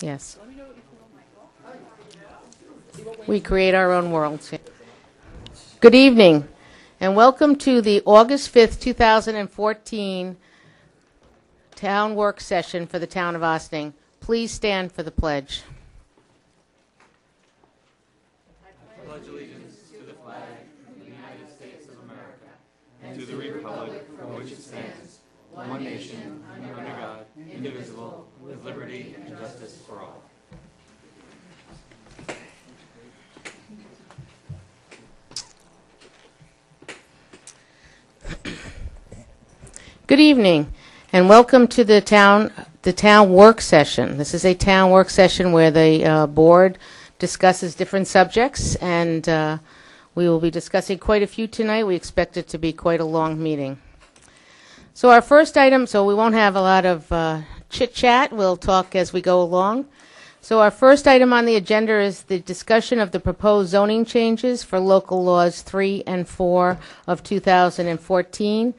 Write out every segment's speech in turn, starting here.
Yes. We create our own worlds. Good evening, and welcome to the August 5th, 2014 Town Work Session for the Town of Ossining. Please stand for the pledge. Pledge allegiance to the flag of the United States of America and to the republic for which it stands, one nation, under God, indivisible, with liberty and justice for all. Good evening, and welcome to the town work session. This is a town work session where the board discusses different subjects, and we will be discussing quite a few tonight. We expect it to be quite a long meeting. So our first item, so we won't have a lot of chit-chat. We'll talk as we go along. So our first item on the agenda is the discussion of the proposed zoning changes for local laws 3 and 4 of 2014.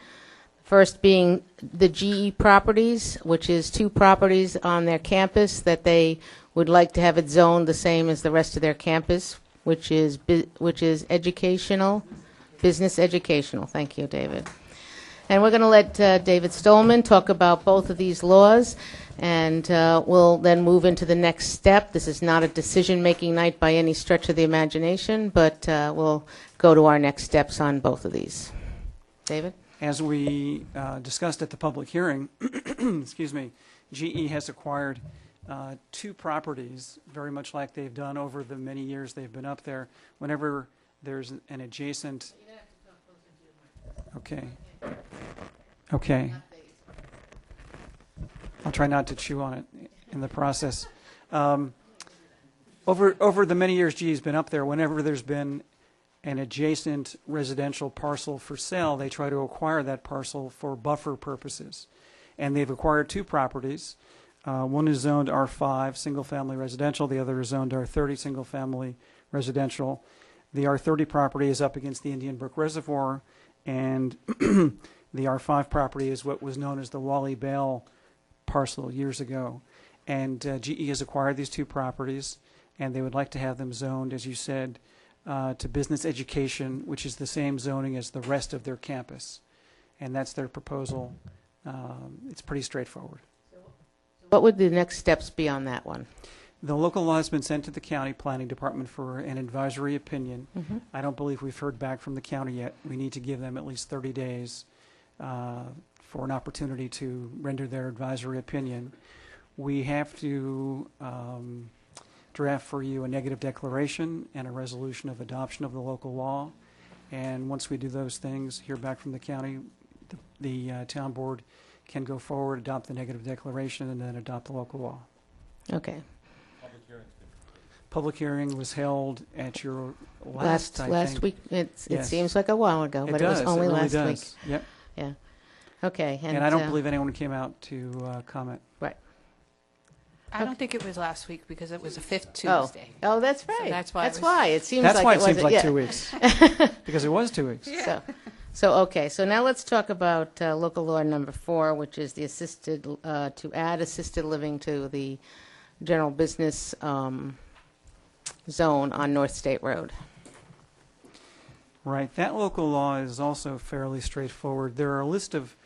First being the GE properties, which is 2 properties on their campus that they would like to have it zoned the same as the rest of their campus, which is educational, business educational. Thank you, David. And we're going to let David Stolman talk about both of these laws, and we'll then move into the next step. This is not a decision-making night by any stretch of the imagination, but we'll go to our next steps on both of these. David? As we discussed at the public hearing, excuse me, GE has acquired 2 properties, very much like they've done over the many years they've been up there. Whenever there's an adjacent... Okay. Okay. I'll try not to chew on it in the process. Over the many years GE has been up there, whenever there's been an adjacent residential parcel for sale, they try to acquire that parcel for buffer purposes. And they've acquired 2 properties. One is zoned R5, single-family residential. The other is zoned R30, single-family residential. The R30 property is up against the Indian Brook Reservoir, and the R5 property is what was known as the Wally Bale parcel years ago. And GE has acquired these 2 properties, and they would like to have them zoned, as you said, to business education, which is the same zoning as the rest of their campus. And that's their proposal. It's pretty straightforward. What would the next steps be on that one? The local law has been sent to the county planning department for an advisory opinion. Mm-hmm. I don't believe we've heard back from the county yet. We need to give them at least 30 days for an opportunity to render their advisory opinion. We have to draft for you a negative declaration and a resolution of adoption of the local law. And once we do those things, hear back from the county, the town board can go forward, adopt the negative declaration, and then adopt the local law. Okay. Public hearing was held at your Last week. It Yes. seems like a while ago, but it was only really last does. week. Yep. Yeah. Okay. And I don't believe anyone came out to comment. Right. I don't think it was last week because it was the 5th Oh. Tuesday. Oh, that's right. that's why That's it was- why it seems That's like why it it seems wasn't- like yeah. 2 weeks. Because it was 2 weeks. So okay. So now let's talk about local law number 4, which is the to add assisted living to the general business zone on North State Road. Right. That local law is also fairly straightforward. There are a list of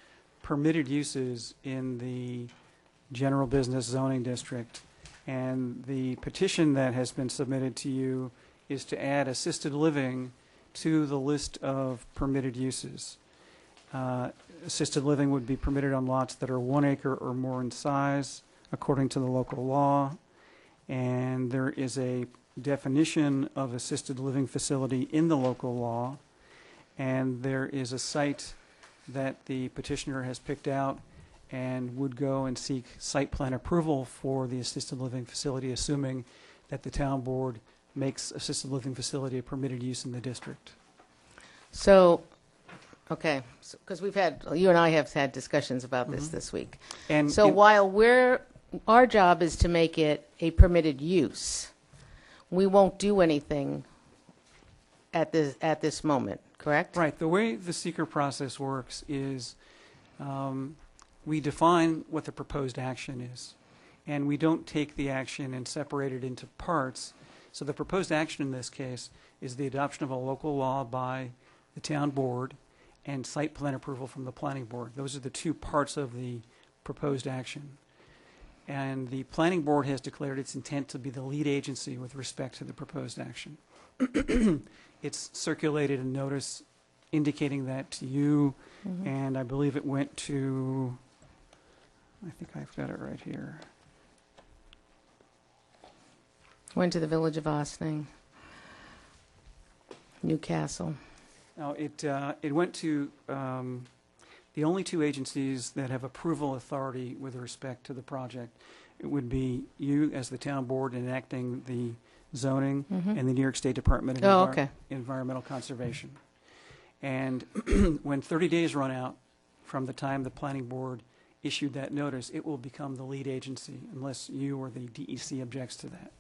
permitted uses in the general business zoning district, and the petition that has been submitted to you is to add assisted living to the list of permitted uses. Assisted living would be permitted on lots that are 1 acre or more in size, according to the local law, and there is a definition of assisted living facility in the local law, and there is a site that the petitioner has picked out and would go and seek site plan approval for the assisted living facility, assuming that the town board makes assisted living facility a permitted use in the district. So, okay, because you and I have had discussions about this week. And So while our job is to make it a permitted use, we won't do anything at this moment, correct? Right. The way the seeker process works is we define what the proposed action is. and we don't take the action and separate it into parts. So the proposed action in this case is the adoption of a local law by the town board and site plan approval from the planning board. Those are the two parts of the proposed action. And the planning board has declared its intent to be the lead agency with respect to the proposed action. It's circulated a notice indicating that to you, and I believe it went to, I think I've got it right here. Went to the Village of Austining, Newcastle. Now, it went to the only two agencies that have approval authority with respect to the project. It would be you as the town board enacting the zoning and the New York State Department of Environmental Conservation. And when 30 days run out from the time the planning board issued that notice, it will become the lead agency unless you or the DEC objects to that.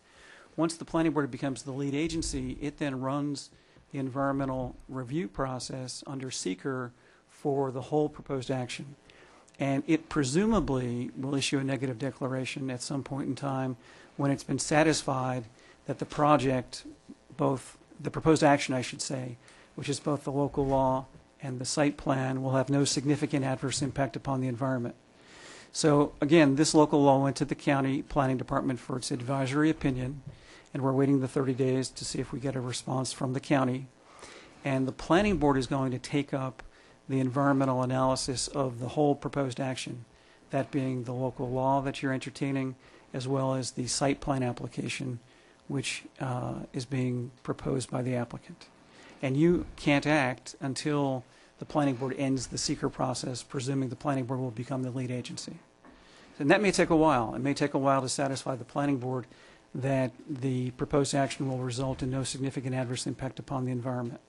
Once the planning board becomes the lead agency, it then runs the environmental review process under seeker for the whole proposed action. And it presumably will issue a negative declaration at some point in time when it's been satisfied that the project, both the proposed action, I should say, which is both the local law and the site plan, will have no significant adverse impact upon the environment. So again, this local law went to the county planning department for its advisory opinion, and we're waiting the 30 days to see if we get a response from the county. And the planning board is going to take up the environmental analysis of the whole proposed action, that being the local law that you're entertaining, as well as the site plan application, which is being proposed by the applicant. And you can't act until the planning board ends the seeker process, presuming the planning board will become the lead agency. And that may take a while. It may take a while to satisfy the planning board that the proposed action will result in no significant adverse impact upon the environment.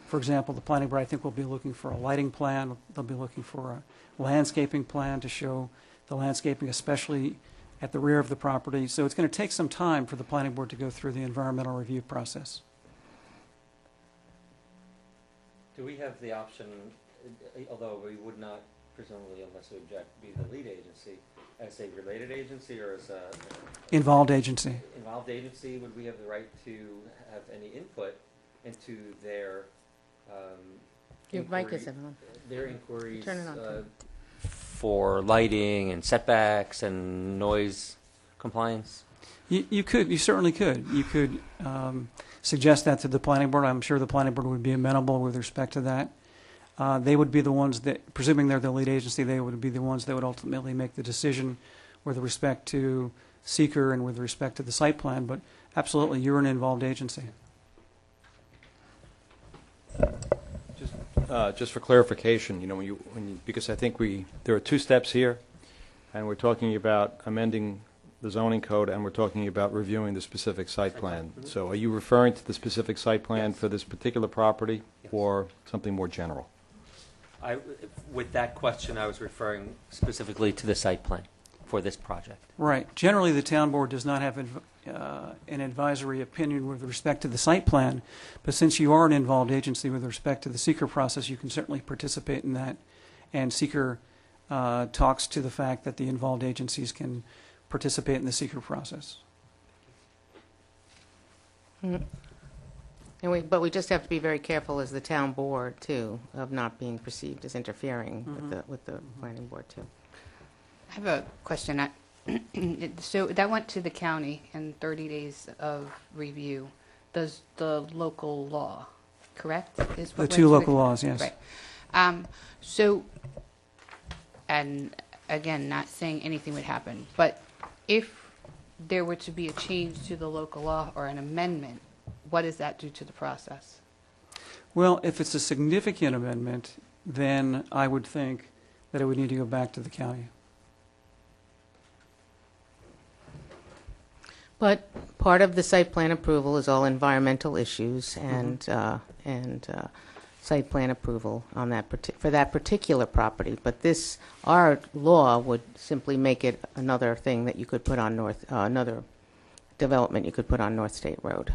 For example, the planning board, I think, will be looking for a lighting plan. They'll be looking for a landscaping plan to show the landscaping, especially at the rear of the property. So it's going to take some time for the planning board to go through the environmental review process. Do we have the option, although we would not, presumably unless we object, be the lead agency, as a related agency or as a Involved agency. Involved agency, would we have the right to have any input into their Your mic is on. their inquiries Turn it on. for lighting and setbacks and noise compliance? You certainly could. You could suggest that to the planning board. I'm sure the planning board would be amenable with respect to that. They would be the ones that, presuming they're the lead agency, they would be the ones that would ultimately make the decision with respect to seeker and with respect to the site plan. But absolutely, you're an involved agency. Just for clarification, because I think there are two steps here, and we're talking about amending the zoning code, and we're talking about reviewing the specific site plan. So are you referring to the specific site plan for this particular property or something more general? With that question, I was referring specifically to the site plan for this project. Right. Generally, the town board does not have an advisory opinion with respect to the site plan, but since you are an involved agency with respect to the seeker process, you can certainly participate in that. And seeker talks to the fact that the involved agencies can participate in the seeker process. But we just have to be very careful as the town board, too, of not being perceived as interfering with the planning board, too. I have a question. So that went to the county in 30 days of review. Does the local law, correct? Is The what two went to local laws, yes. Right. So, and again, not saying anything would happen, but if there were to be a change to the local law or an amendment, what does that do to the process? Well, if it's a significant amendment, then I would think that it would need to go back to the county. But part of the site plan approval is all environmental issues and site plan approval on that for that particular property. But our law would simply make it another thing that you could put on another development you could put on North State Road.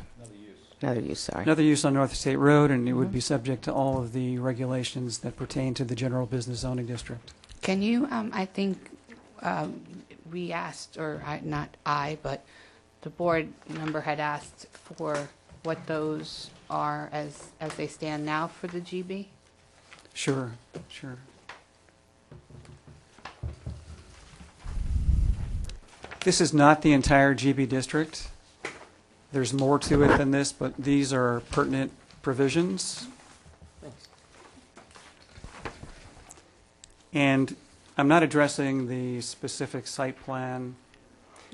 Another use, sorry. Another use on North State Road, and it would be subject to all of the regulations that pertain to the general business zoning district. Can you, I think, we asked, or not I, but the board member had asked for what those are as they stand now for the GB? Sure, sure. This is not the entire GB district. There's more to it than this, but these are pertinent provisions. Thanks. And I'm not addressing the specific site plan,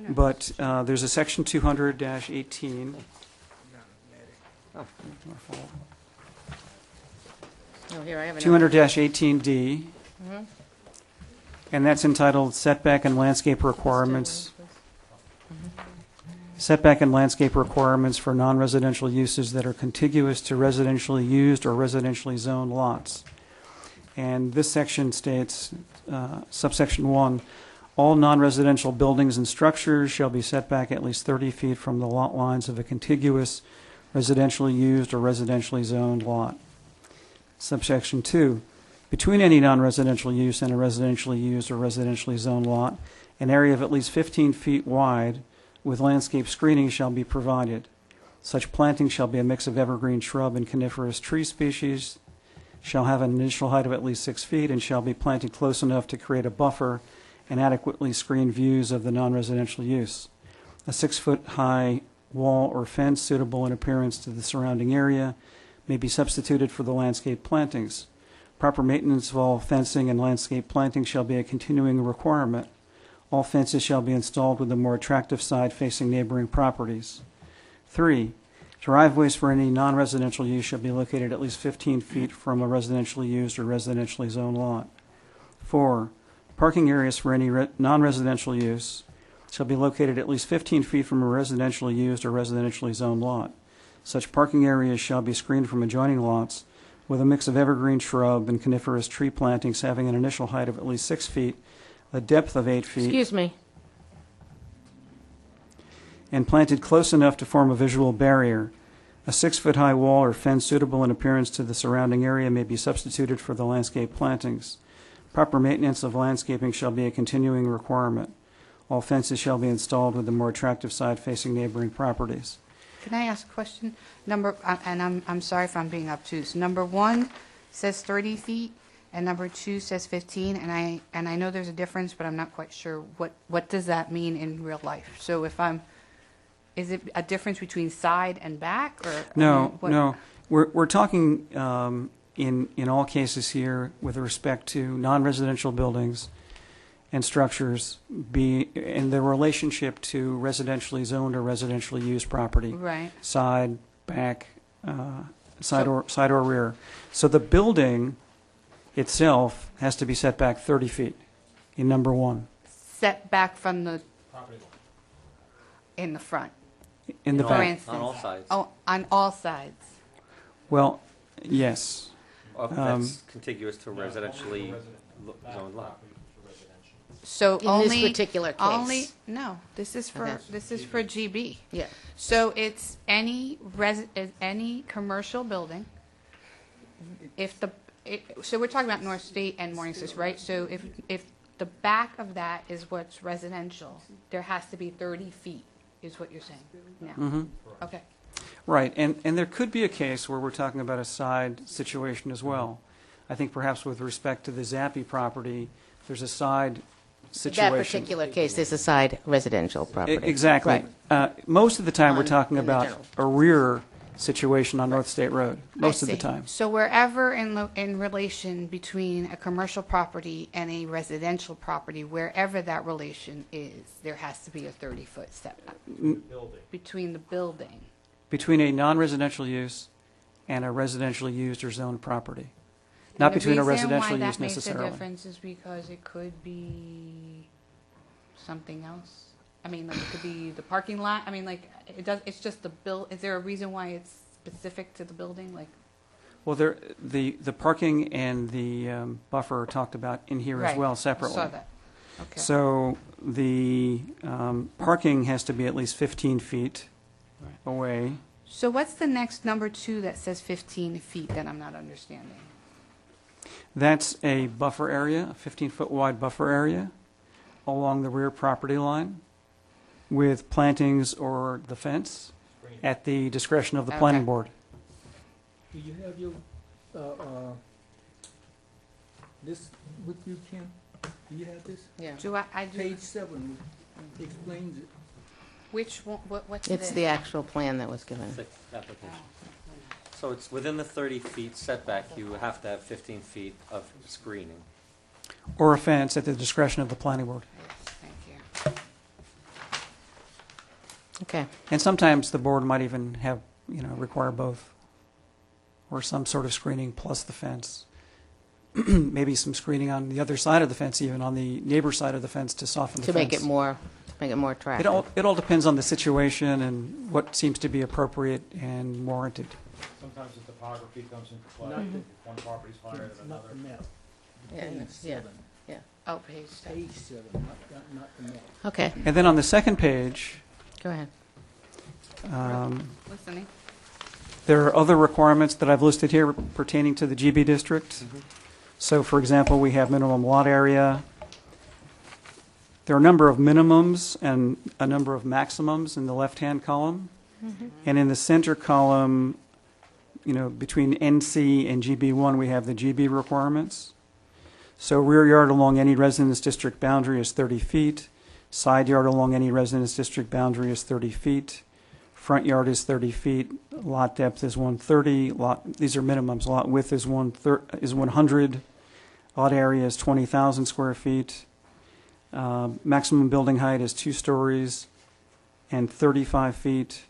but there's a section 200-18. Oh, here, I have 200-18D, and that's entitled Setback and Landscape Requirements. Setback and landscape requirements for non-residential uses that are contiguous to residentially used or residentially zoned lots. And this section states, subsection 1, all non-residential buildings and structures shall be set back at least 30 feet from the lot lines of a contiguous residentially used or residentially zoned lot. Subsection 2, between any non-residential use and a residentially used or residentially zoned lot, an area of at least 15 feet wide with landscape screening shall be provided. Such planting shall be a mix of evergreen shrub and coniferous tree species, shall have an initial height of at least 6 feet, and shall be planted close enough to create a buffer and adequately screen views of the non-residential use. A 6-foot-high wall or fence suitable in appearance to the surrounding area may be substituted for the landscape plantings. Proper maintenance of all fencing and landscape planting shall be a continuing requirement. All fences shall be installed with a more attractive side facing neighboring properties. 3, driveways for any non-residential use shall be located at least 15 feet from a residentially used or residentially zoned lot. 4, parking areas for any non-residential use shall be located at least 15 feet from a residentially used or residentially zoned lot. Such parking areas shall be screened from adjoining lots with a mix of evergreen shrub and coniferous tree plantings having an initial height of at least 6 feet, a depth of 8 feet, Excuse me. and planted close enough to form a visual barrier. A 6-foot-high wall or fence suitable in appearance to the surrounding area may be substituted for the landscape plantings. Proper maintenance of landscaping shall be a continuing requirement. All fences shall be installed with a more attractive side facing neighboring properties. Can I ask a question? I'm sorry if I'm being obtuse. Number 1 says 30 feet, and number 2 says 15, and I know there's a difference, but I'm not quite sure what does that mean in real life. So is it a difference between side and back, or No, what? no. We're talking in all cases here with respect to non-residential buildings and structures be in the relationship to residentially zoned or residentially used property. Right. Side, back, side or rear. So the building itself has to be set back 30 feet in number 1. Set back from the in the front. In the For back. instance. On all sides. Oh, on all sides. Well, yes. That's contiguous to residentially zoned lot. So In only this particular case. no. This is for Okay. GB. Yeah. So it's any commercial building. So we're talking about North State and Morningside, right? So if the back of that is what's residential, there has to be 30 feet, is what you're saying now. Mm-hmm. Okay. Right, and there could be a case where we're talking about a side situation as well. I think perhaps with respect to the Zappi property, there's a side situation. That particular case, there's a side residential property. Exactly. Right. Most of the time, we're On- talking in the about general. a rear situation on North State Road, most of the see. time. So wherever in relation between a commercial property and a residential property, wherever that relation is, there has to be a 30-foot setback between the building. Between a non-residential use and a residentially used or zoned property. Not between a residential use The reason why that makes a necessarily. difference is because it could be something else. I mean, like, it could be the parking lot. I mean, like, it's just the bill. Is there a reason why it's specific to the building? Like, Well, the parking and the buffer are talked about in here as right. well separately. I saw that. Okay. So the parking has to be at least 15 feet away. So what's the next number 2 that says 15 feet that I'm not understanding? That's a buffer area, a 15-foot wide buffer area. along the rear property line with plantings or the fence at the discretion of the planning Okay. board. Do you have your, this with you, Kim? Do you have this? Yeah. I do, Page 7 explains it. which one, what's It's this? the actual plan that was given. Sixth application. So it's within the 30 feet setback, you have to have 15 feet of screening. Or a fence at the discretion of the planning board. Yes, thank you. Okay. And sometimes the board might even have, require both, or some sort of screening plus the fence. Maybe some screening on the other side of the fence, even on the neighbor side of the fence to soften the To fence. make it more attractive. It all depends on the situation and what seems to be appropriate and warranted. Sometimes the topography comes into play, Mm-hmm. if one property's higher It's than not another. the map. Yeah, Page yeah. 7. Oh, page 7. Page 7, not the map. Okay, And then on the second page, go ahead. Listening. there are other requirements that I've listed here pertaining to the GB district. So, for example, we have minimum lot area. There are a number of minimums and a number of maximums in the left-hand column. And in the center column, between NC and GB1, we have the GB requirements. So rear yard along any residence district boundary is 30 feet. Side yard along any residence district boundary is 30 feet. Front yard is 30 feet. Lot depth is 130. These are minimums. Lot width is 100. Lot area is 20,000 square feet. Maximum building height is 2 stories and 35 feet.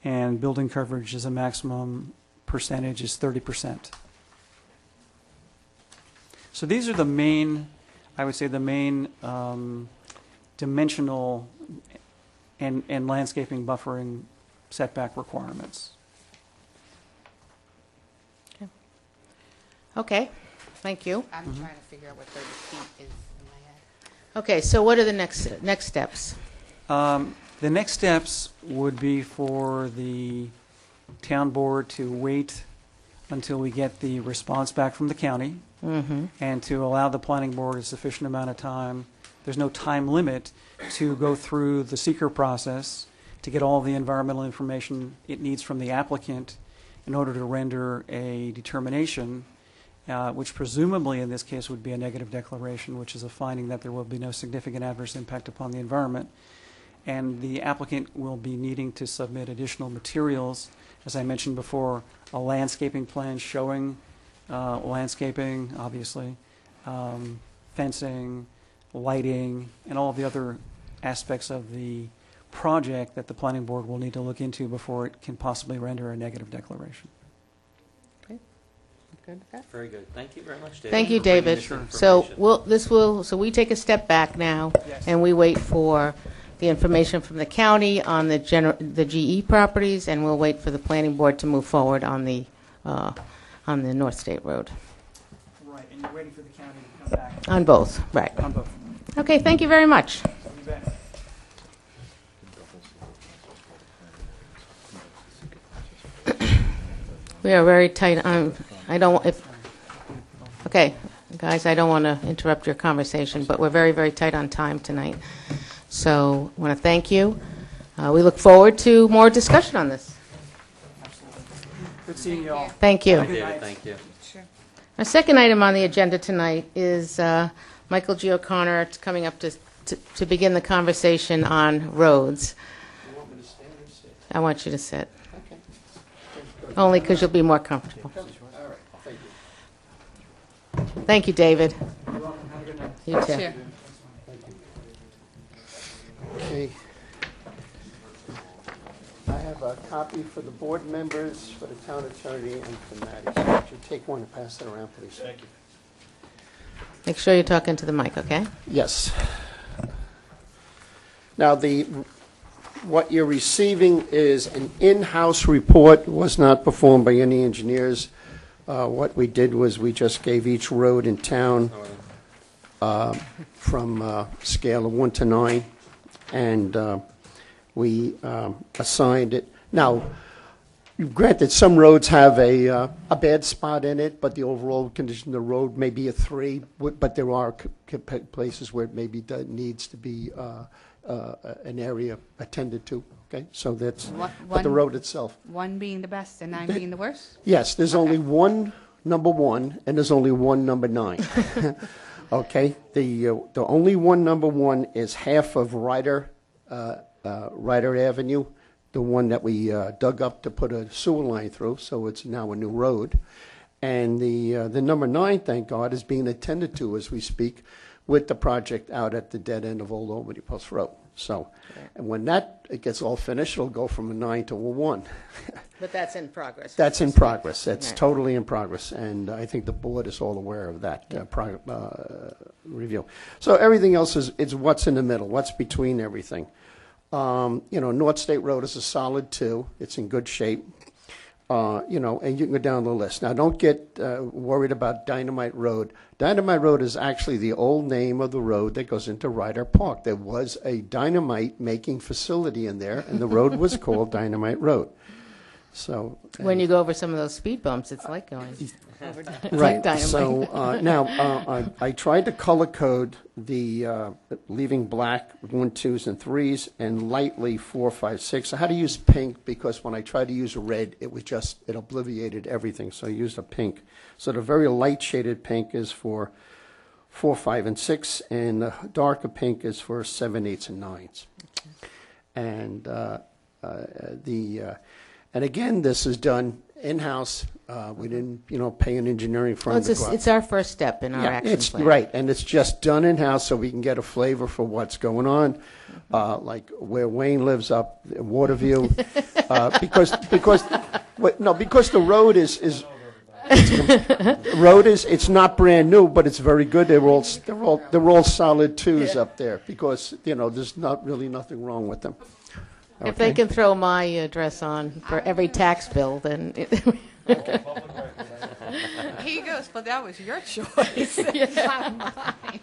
And building coverage is a maximum percentage is 30%. So these are the main, I would say the main dimensional and landscaping buffering setback requirements. Okay, thank you. I'm trying to figure out what 30 feet is in my head. Okay, so what are the next steps? The next steps would be for the town board to wait until we get the response back from the county Mm-hmm. and to allow the planning board a sufficient amount of time. There's no time limit to go through the seeker process to get all the environmental information it needs from the applicant in order to render a determination, which presumably in this case would be a negative declaration, which is a finding that there will be no significant adverse impact upon the environment. And the applicant will be needing to submit additional materials, as I mentioned before, a landscaping plan showing landscaping, obviously, fencing, lighting, and all the other aspects of the project that the planning board will need to look into before it can possibly render a negative declaration. Very good. Thank you very much, David. Thank you, for bringing David. this So information. so we take a step back now, Yes. and we wait for the information from the county on the GE properties, and we'll wait for the planning board to move forward on the North State Road. Right, and you're waiting for the county to come back On both, right. on both. Okay, thank you very much. We are very tight on, okay, guys, I don't want to interrupt your conversation, but we're very, very tight on time tonight. So I want to thank you. We look forward to more discussion on this. Good seeing you all. Thank you. David, thank you. Sure. Our second item on the agenda tonight is Michael G. O'Connor coming up to begin the conversation on roads. I want you to sit. Only because you'll be more comfortable. Thank you, David. You too. Sure. Okay. I have a copy for the board members, for the town attorney, and for Maddie. So would you take one and pass it around, please? Thank you. Make sure you're talking to the mic, okay? Yes. Now, what you're receiving is an in-house report, was not performed by any engineers. What we did was we just gave each road in town from a scale of 1 to 9, and we assigned it. Now, Granted, some roads have a bad spot in it, but the overall condition of the road may be a 3, but there are places where it maybe needs to be an area attended to, okay? So that's, but the road itself. 1 being the best and 9 being the worst? Yes, there's only one number 1, and there's only one number 9. Okay? The only one number 1 is half of Ryder Avenue, the one that we dug up to put a sewer line through, so it's now a new road. And the number 9, thank God, is being attended to as we speak with the project out at the dead end of Old Albany Post Road. So, and when it gets all finished, it'll go from a 9 to a 1. But that's in progress. That's in progress. That's Right. totally in progress, and I think the board is all aware of that review. So everything else is what's in the middle, what's between everything. North State Road is a solid 2. It's in good shape. And you can go down the list. Now, don't get worried about Dynamite Road. Dynamite Road is actually the old name of the road that goes into Ryder Park. There was a dynamite making facility in there, and the road was called Dynamite Road. So When you go over some of those speed bumps, it's like going over it's right. like dynamite. So now I tried to color code the leaving black 1, 2s, and 3s, and lightly 4, 5, 6. I had to use pink because when I tried to use a red, it obliterated everything. So I used a pink. So the very light shaded pink is for 4, 5, and 6, and the darker pink is for 7, 8s, and 9s. And and again, this is done in-house. We didn't, pay an engineering firm Well, to go out. it's our first step in our action It's plan. right, and it's just done in-house so we can get a flavor for what's going on, like where Wayne lives up in Waterview, because the road is it's not brand new, but it's very good. They're all solid 2s up there because there's not really nothing wrong with them. If they can throw my address on for every tax bill, then He goes, but that was your choice. It's not mine.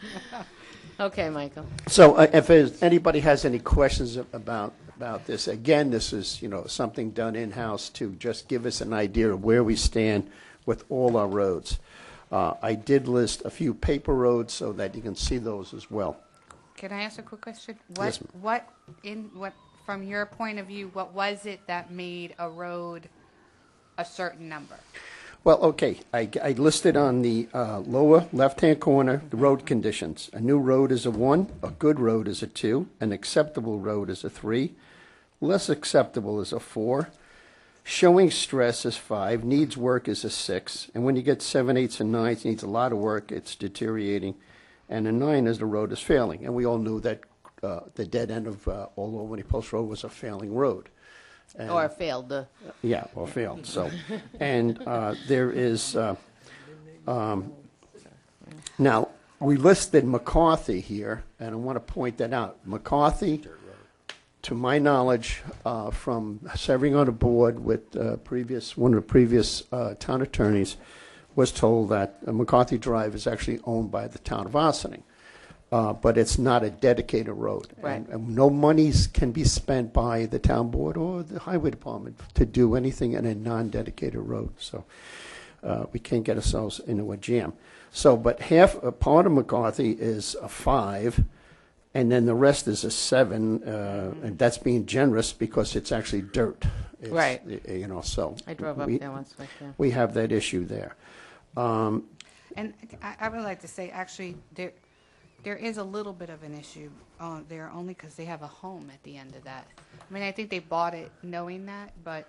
Okay, Michael. So if anybody has any questions about this, again, this is, something done in-house to just give us an idea of where we stand with all our roads. I did list a few paper roads so that you can see those as well. Can I ask a quick question? Yes, From your point of view, what was it that made a road a certain number? Well, okay, I listed on the lower left-hand corner the road conditions. A new road is a 1, a good road is a 2, an acceptable road is a 3, less acceptable is a 4, showing stress is 5, needs work is a 6, and when you get 7, 8s, and 9s, needs a lot of work, it's deteriorating, and a 9 is the road is failing. And we all knew that the dead end of Old Albany Post Road was a failing road. And, Or failed. yeah, or failed. So, and there is now we listed McCarthy here, and I want to point that out. McCarthy, to my knowledge, from serving on a board with one of the previous town attorneys, was told that McCarthy Drive is actually owned by the town of Ossining. But it's not a dedicated road. Right. And no monies can be spent by the town board or the highway department to do anything in a non-dedicated road. So we can't get ourselves into a jam. So, but a part of McCarthy is a 5, and then the rest is a 7, and that's being generous because it's actually dirt. It's, Right. So. I drove up there once. Yeah. We have that issue there. And I would like to say, actually, there is a little bit of an issue there only because they have a home at the end of that. I mean, I think they bought it knowing that, but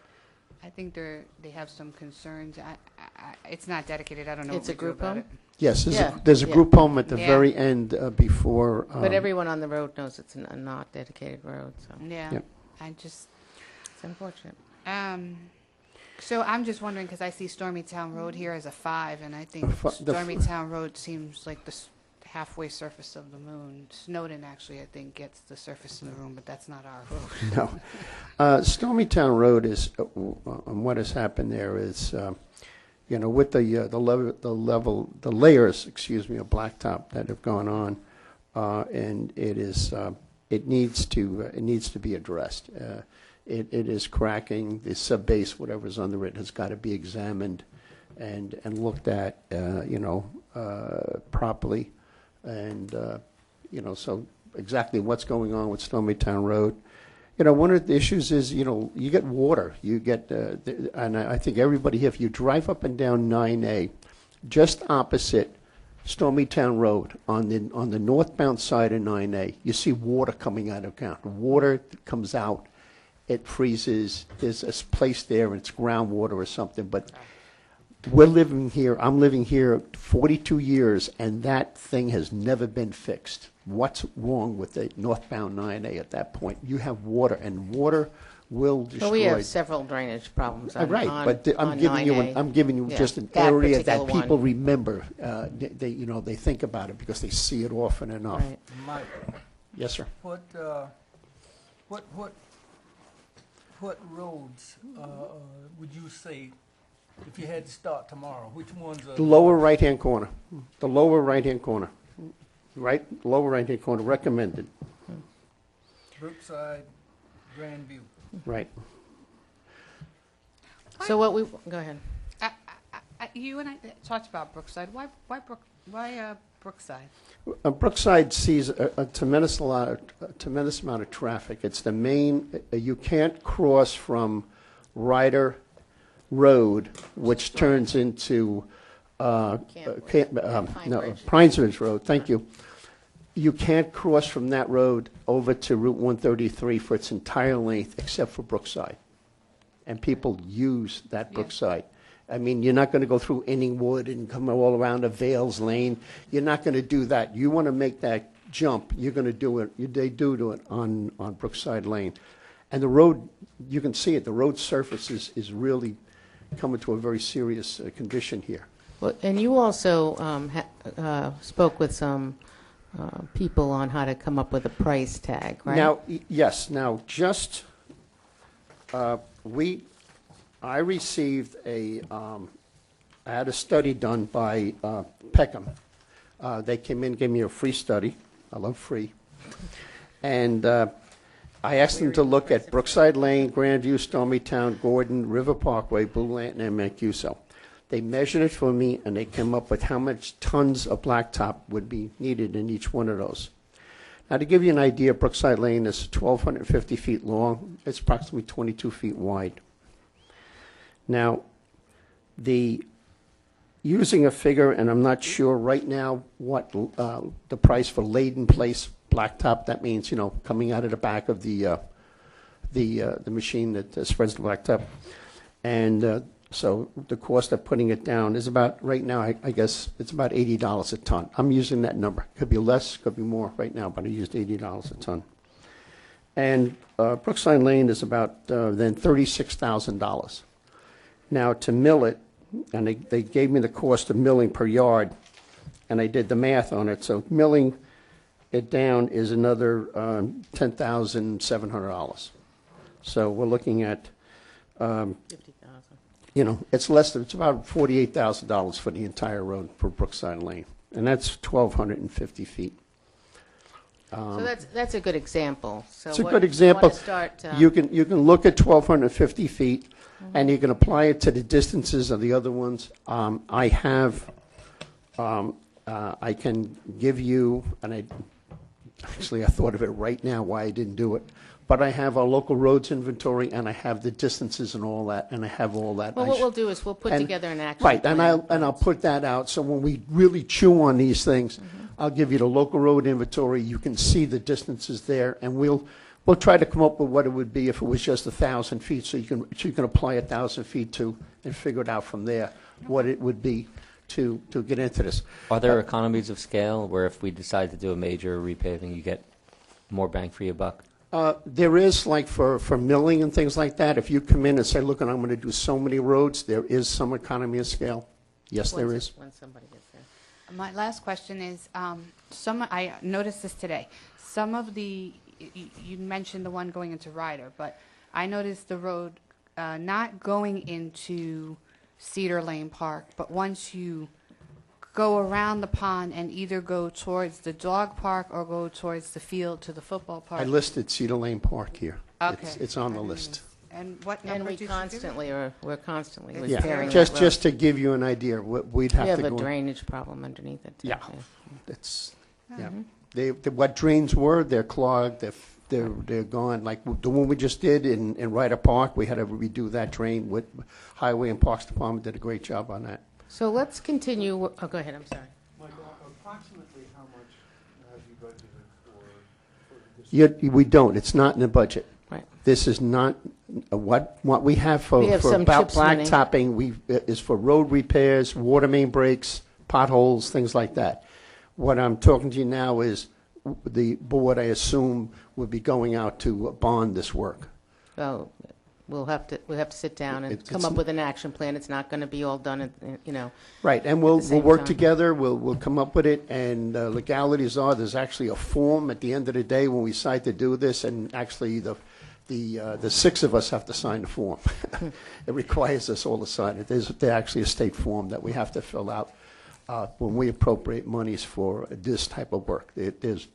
I think they have some concerns. It's not dedicated. I don't know It's what a we do group about home? it. Yes, Yeah, there's a yeah. group home at the Yeah. very end before. But everyone on the road knows it's a not dedicated road, so Yeah, Yep. it's unfortunate. So I'm just wondering because I see Stormy Town Road here as a 5, and I think The Stormy Town Road seems like the halfway surface of the moon. Snowden actually, I think, gets the surface of the moon, but that's not our road. No. Stormy Town Road is, what has happened there is, with the layers, of blacktop that have gone on, and it needs to be addressed. it is cracking. The subbase, whatever's under it, has got to be examined and looked at, properly. And, so exactly what's going on with Stormy Town Road. One of the issues is, you get water. You get, and I think everybody here, if you drive up and down 9A, just opposite Stormy Town Road on the northbound side of 9A, you see water coming out of ground. Water comes out, it freezes. There's a place there, and it's groundwater or something. But we're living here. I'm living here 42 years, and that thing has never been fixed. What's wrong with the northbound 9A at that point? You have water, and water will destroy. Well, we have several drainage problems on, Right, on, but on 9A. I'm giving you Yeah, just an that area that particular people one. remember. They think about it because they see it often enough. Right. Mike, Yes, sir. what roads would you say, if you had to start tomorrow, which ones are? The lower right-hand corner. The lower right-hand corner. Right, lower right-hand corner, recommended. Brookside, Grandview. Right. So what we, go ahead. You and I talked about Brookside. Why Brookside? Brookside sees a tremendous amount of traffic. It's the main. You can't cross from Ryder Road, which turns into Pines Ridge Road. Thank you. You can't cross from that road over to Route 133 for its entire length, except for Brookside, and people use that Brookside. I mean, you're not going to go through Inningwood and come all around a Vales Lane. You're not going to do that. You want to make that jump, you're going to do it. They do it on Brookside Lane. And the road, you can see it, the road surface is really coming to a very serious condition here. Well, and you also spoke with some people on how to come up with a price tag, right? Now, yes, now just, I received I had a study done by Peckham. They came in, gave me a free study. I love free. And I asked them to look at Brookside Lane, Grandview, Stormy Town, Gordon, River Parkway, Blue Lantern, and Mancuso. They measured it for me, and they came up with how much tons of blacktop would be needed in each one of those. Now, to give you an idea, Brookside Lane is 1,250 feet long. It's approximately 22 feet wide. Now, using a figure, and I'm not sure right now what the price for laid-in place blacktop, that means, coming out of the back of the machine that spreads the blacktop. And so the cost of putting it down is about, right now, I guess it's about $80 a ton. I'm using that number. Could be less, could be more right now, but I used $80 a ton. And Brookside Lane is about then $36,000. Now, to mill it, and they gave me the cost of milling per yard, and I did the math on it. So milling it down is another $10,700. So we're looking at, it's less than, it's about $48,000 for the entire road for Brookside Lane, and that's 1,250 feet. So that's a good example. So It's a good example. Want to start, You can look at 1,250 feet, and you can apply it to the distances of the other ones. I can give you, and I thought of it right now why I didn't do it, but I have a local roads inventory, and I have the distances and all that, and I have all that. Well, what we'll do is we'll put together an action Right, plan. and I'll put that out, so when we really chew on these things, I'll give you the local road inventory. You can see the distances there, and we'll try to come up with what it would be if it was just 1,000 feet, so you can apply 1,000 feet to and figure it out from there what it would be to get into this. Are there economies of scale where if we decide to do a major repaving, you get more bang for your buck? There is, like for milling and things like that, if you come in and say, look, I'm going to do so many roads, there is some economy of scale. Yes, there is. When somebody gets there. My last question is, I noticed this today. Some of the, you mentioned the one going into Ryder, but I noticed the road not going into Cedar Lane Park, but once you go around the pond and either go towards the dog park or go towards the field to the football park. I listed Cedar Lane Park here. Okay. It's on the list. And what And number we did you give? we're constantly Yeah, repairing that Just, road. just to give you an idea, we'd We have have to a go. drainage problem underneath it. too, Yeah. too. It's, yeah. Mm-hmm. What drains were, they're clogged, they're gone. Like the one we just did in Ryder Park, we had to redo that drain. With Highway and Parks Department did a great job on that. So let's continue, oh, go ahead, I'm sorry. Michael, approximately how much have you budgeted for this? We don't, it's not in the budget. Right. This is not, what we have for We have some about CHIPS money. blacktopping, is for road repairs, water main breaks, potholes, things like that. What I'm talking to you now is the board, I assume, would be going out to bond this work. So we'll have to sit down and It's- come up with an action plan. It's not going to be all done, you know. Right, and we'll same work time. together, we'll come up with it, and legalities are, there's actually a form at the end of the day when we decide to do this, and actually the six of us have to sign the form. It requires us all to sign it. There's actually a state form that we have to fill out when we appropriate monies for this type of work. There's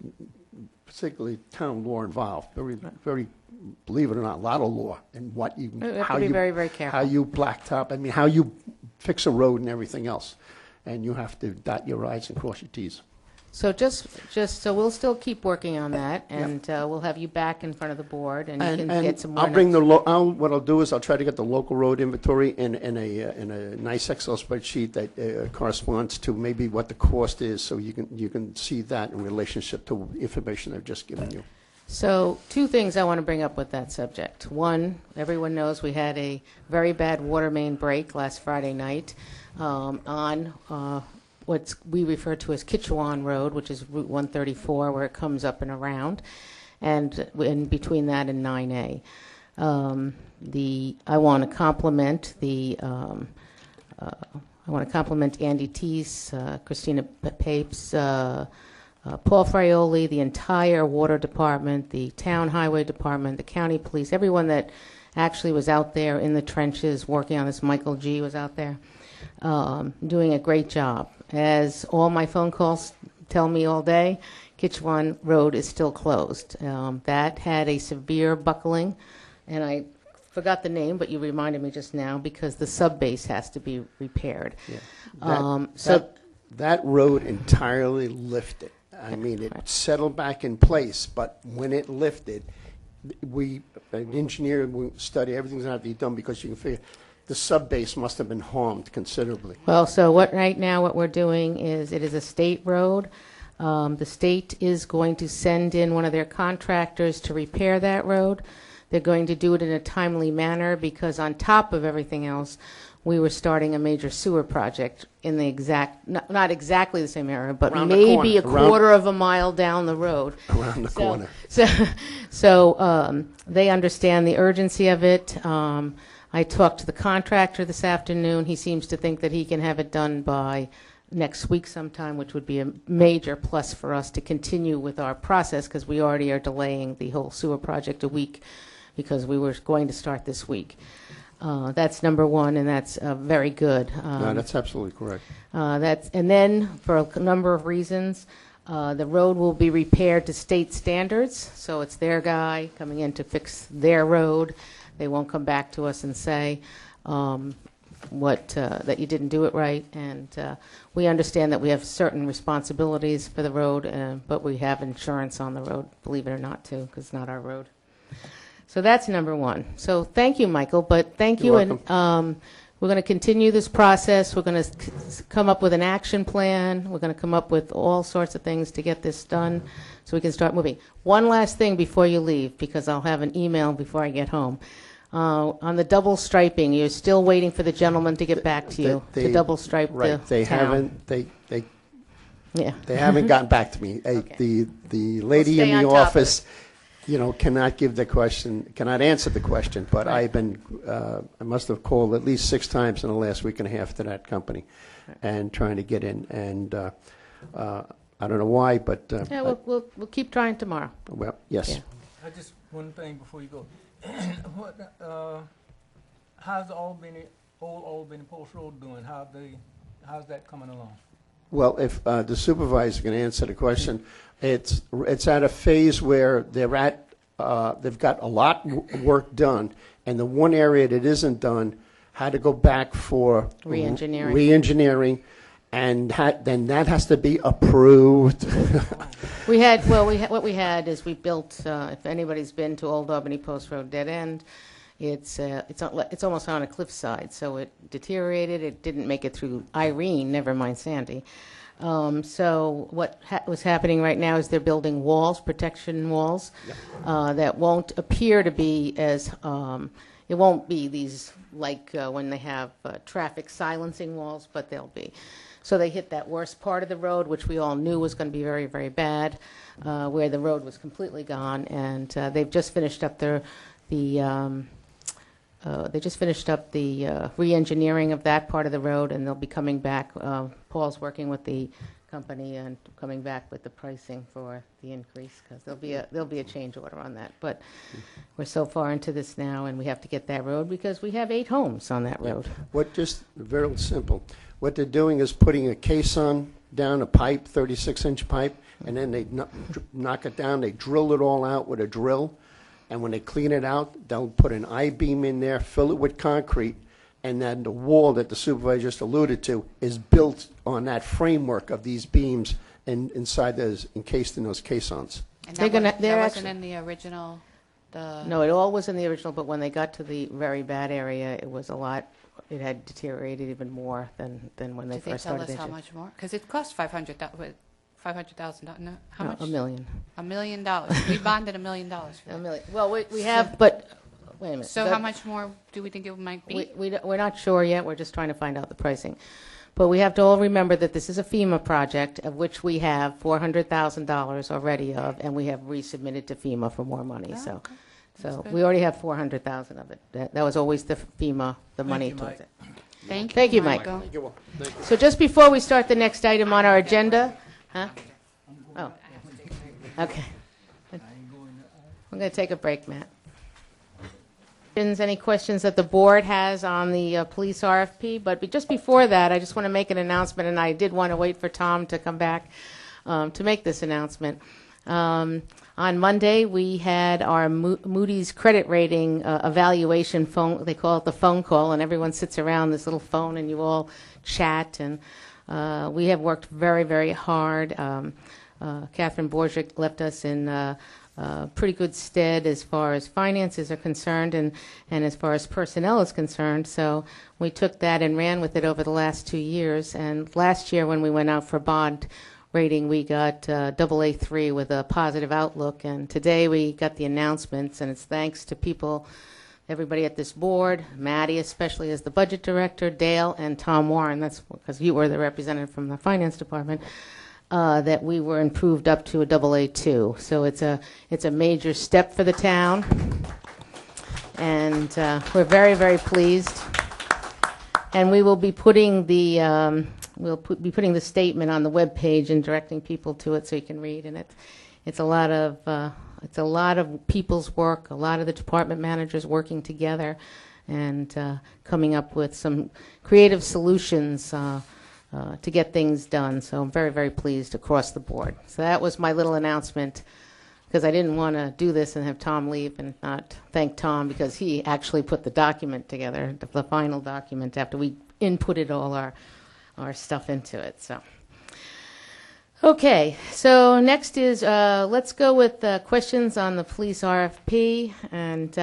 particularly town law involved, very, believe it or not, a lot of law in what you, We have how to be you, very, very careful. how you blacktop, I mean, how you fix a road and everything else. And you have to dot your i's and cross your t's. So so we'll still keep working on that, and we'll have you back in front of the board, and you can get some more. I'll bring what I'll do is I'll try to get the local road inventory in a nice Excel spreadsheet that corresponds to maybe what the cost is, so you can see that in relationship to information I've just given you. So, two things I want to bring up with that subject. One, everyone knows we had a very bad water main break last Friday night on what we refer to as Kitchewan Road, which is Route 134, where it comes up and around, and in between that and 9A. I want to compliment Andy Teese, Christina Papes, Paul Fraioli, the entire water department, the town highway department, the county police, everyone that actually was out there in the trenches working on this. Michael G. was out there doing a great job. As all my phone calls tell me all day, Kitchewan Road is still closed. That had a severe buckling, and I forgot the name, but you reminded me just now, because the sub-base has to be repaired. Yeah. So that road entirely lifted. I mean, it settled back in place, but when it lifted, an engineer study, everything's going to have to be done, because you can figure the sub-base must have been harmed considerably. Well, so right now what we're doing is, it is a state road. The state is going to send in one of their contractors to repair that road. They're going to do it in a timely manner, because on top of everything else, we were starting a major sewer project in the not exactly the same area, but Around the maybe a corner. quarter of a mile down the road. Around the corner. So they understand the urgency of it. I talked to the contractor this afternoon. He seems to think that he can have it done by next week sometime, which would be a major plus for us to continue with our process, because we already are delaying the whole sewer project a week, because we were going to start this week. That's number one, and that's very good. No, that's absolutely correct. And then, for a number of reasons, the road will be repaired to state standards, so it's their guy coming in to fix their road. They won't come back to us and say that you didn't do it right, and we understand that we have certain responsibilities for the road, but we have insurance on the road, believe it or not, too, because it's not our road. So that's number one. So thank you, Michael, but thank you. You're welcome. And we're going to continue this process. We're going to come up with an action plan. We're going to come up with all sorts of things to get this done so we can start moving. One last thing before you leave, because I'll have an email before I get home. On the double striping, you're still waiting for the gentleman to get back to you to double stripe Right, the they town. haven't, Yeah. they haven't gotten back to me. Okay. The lady stay in the on top of office, cannot answer the question, but Right. I've been, I must have called at least 6 times in the last week and a half to that company, and trying to get in, and I don't know why, but, Yeah, we'll keep trying tomorrow. well, yes. Yeah. I just, one thing before you go. How's the old Albany Post Road doing? How's that coming along? Well, if the supervisor can answer the question, it's at a phase where they're at they've got a lot work done, and the one area that isn't done had to go back for Re-engineering. re-engineering, and then that has to be approved. What we had is we built, if anybody's been to Old Albany Post Road Dead End, it's almost on a cliffside, so it deteriorated. It didn't make it through Irene, never mind Sandy. So what was happening right now is they're building walls, protection walls, that won't appear to be as, it won't be these like when they have traffic silencing walls, but they'll be. So they hit that worst part of the road, which we all knew was going to be very, very bad, where the road was completely gone, and they've just finished up they just finished up the re-engineering of that part of the road, and they'll be coming back. Paul's working with the company and coming back with the pricing for the increase, because there'll be a change order on that. But we're so far into this now, and we have to get that road because we have 8 homes on that road. Just very simple. What they're doing is putting a caisson down, a pipe, 36-inch pipe, and then they knock it down. They drill it all out with a drill, and when they clean it out, they'll put an I-beam in there, fill it with concrete, and then the wall that the supervisor just alluded to is built on that framework of these beams and inside those, encased in those caissons. And That wasn't in the original. No, it all was in the original, but when they got to the very bad area, it was a lot. It had deteriorated even more than when they Did they first tell started. us how much more? Because it cost $500,000. No, how No, much? $1 million. $1 million. We bonded $1 million for $1 that. million. Well, we have, but wait a minute. So how much more do we think it might be? We're not sure yet. We're just trying to find out the pricing. But we have to all remember that this is a FEMA project, of which we have $400,000 already of, and we have resubmitted to FEMA for more money. Oh, So, okay. so good. we already have $400,000 of it. That was always the FEMA, the money you, towards Mike. it. Thank you, Mike. Michael. So just before we start the next item on our agenda, huh? Oh, okay. We're going to take a break, Matt. Any questions that the board has on the police RFP? But just before that, I just want to make an announcement, and I did want to wait for Tom to come back to make this announcement. On Monday, we had our Moody's credit rating evaluation phone. They call it the phone call, and everyone sits around this little phone, and you all chat. And we have worked very, very hard. Catherine Borgic left us in pretty good stead as far as finances are concerned and as far as personnel is concerned. So we took that and ran with it over the last 2 years. And last year when we went out for bond rating, we got AA3 with a positive outlook. And today we got the announcements, and it's thanks to people, everybody at this board, Maddie especially as the budget director, Dale and Tom Warren, that's because you were the representative from the finance department, that we were improved up to a AA2. So it's a major step for the town, and we're very, very pleased. And we will be putting the be putting the statement on the web page and directing people to it so you can read. And it's a lot of people's work, a lot of the department managers working together, and coming up with some creative solutions to get things done. So I'm very, very pleased across the board. So that was my little announcement, because I didn't want to do this and have Tom leave and not thank Tom, because he actually put the document together, the final document, after we inputted all our stuff into it. So, okay. So next is let's go with questions on the police RFP. And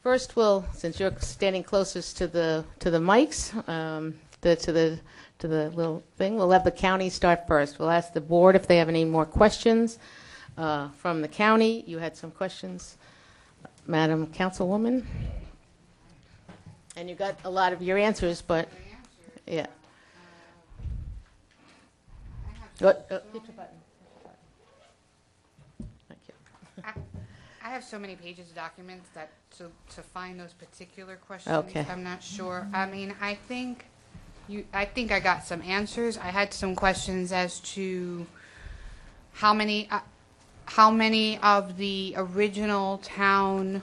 first, since you're standing closest to the mics, to the little thing, we'll have the county start first. We'll ask the board if they have any more questions from the county. You had some questions, Madam Councilwoman, and you got a lot of your answers, but yeah. Hit your button. Thank you. I have so many pages of documents that to find those particular questions, Okay. I'm not sure. I mean, I think I got some answers. I had some questions as to how many of the original town.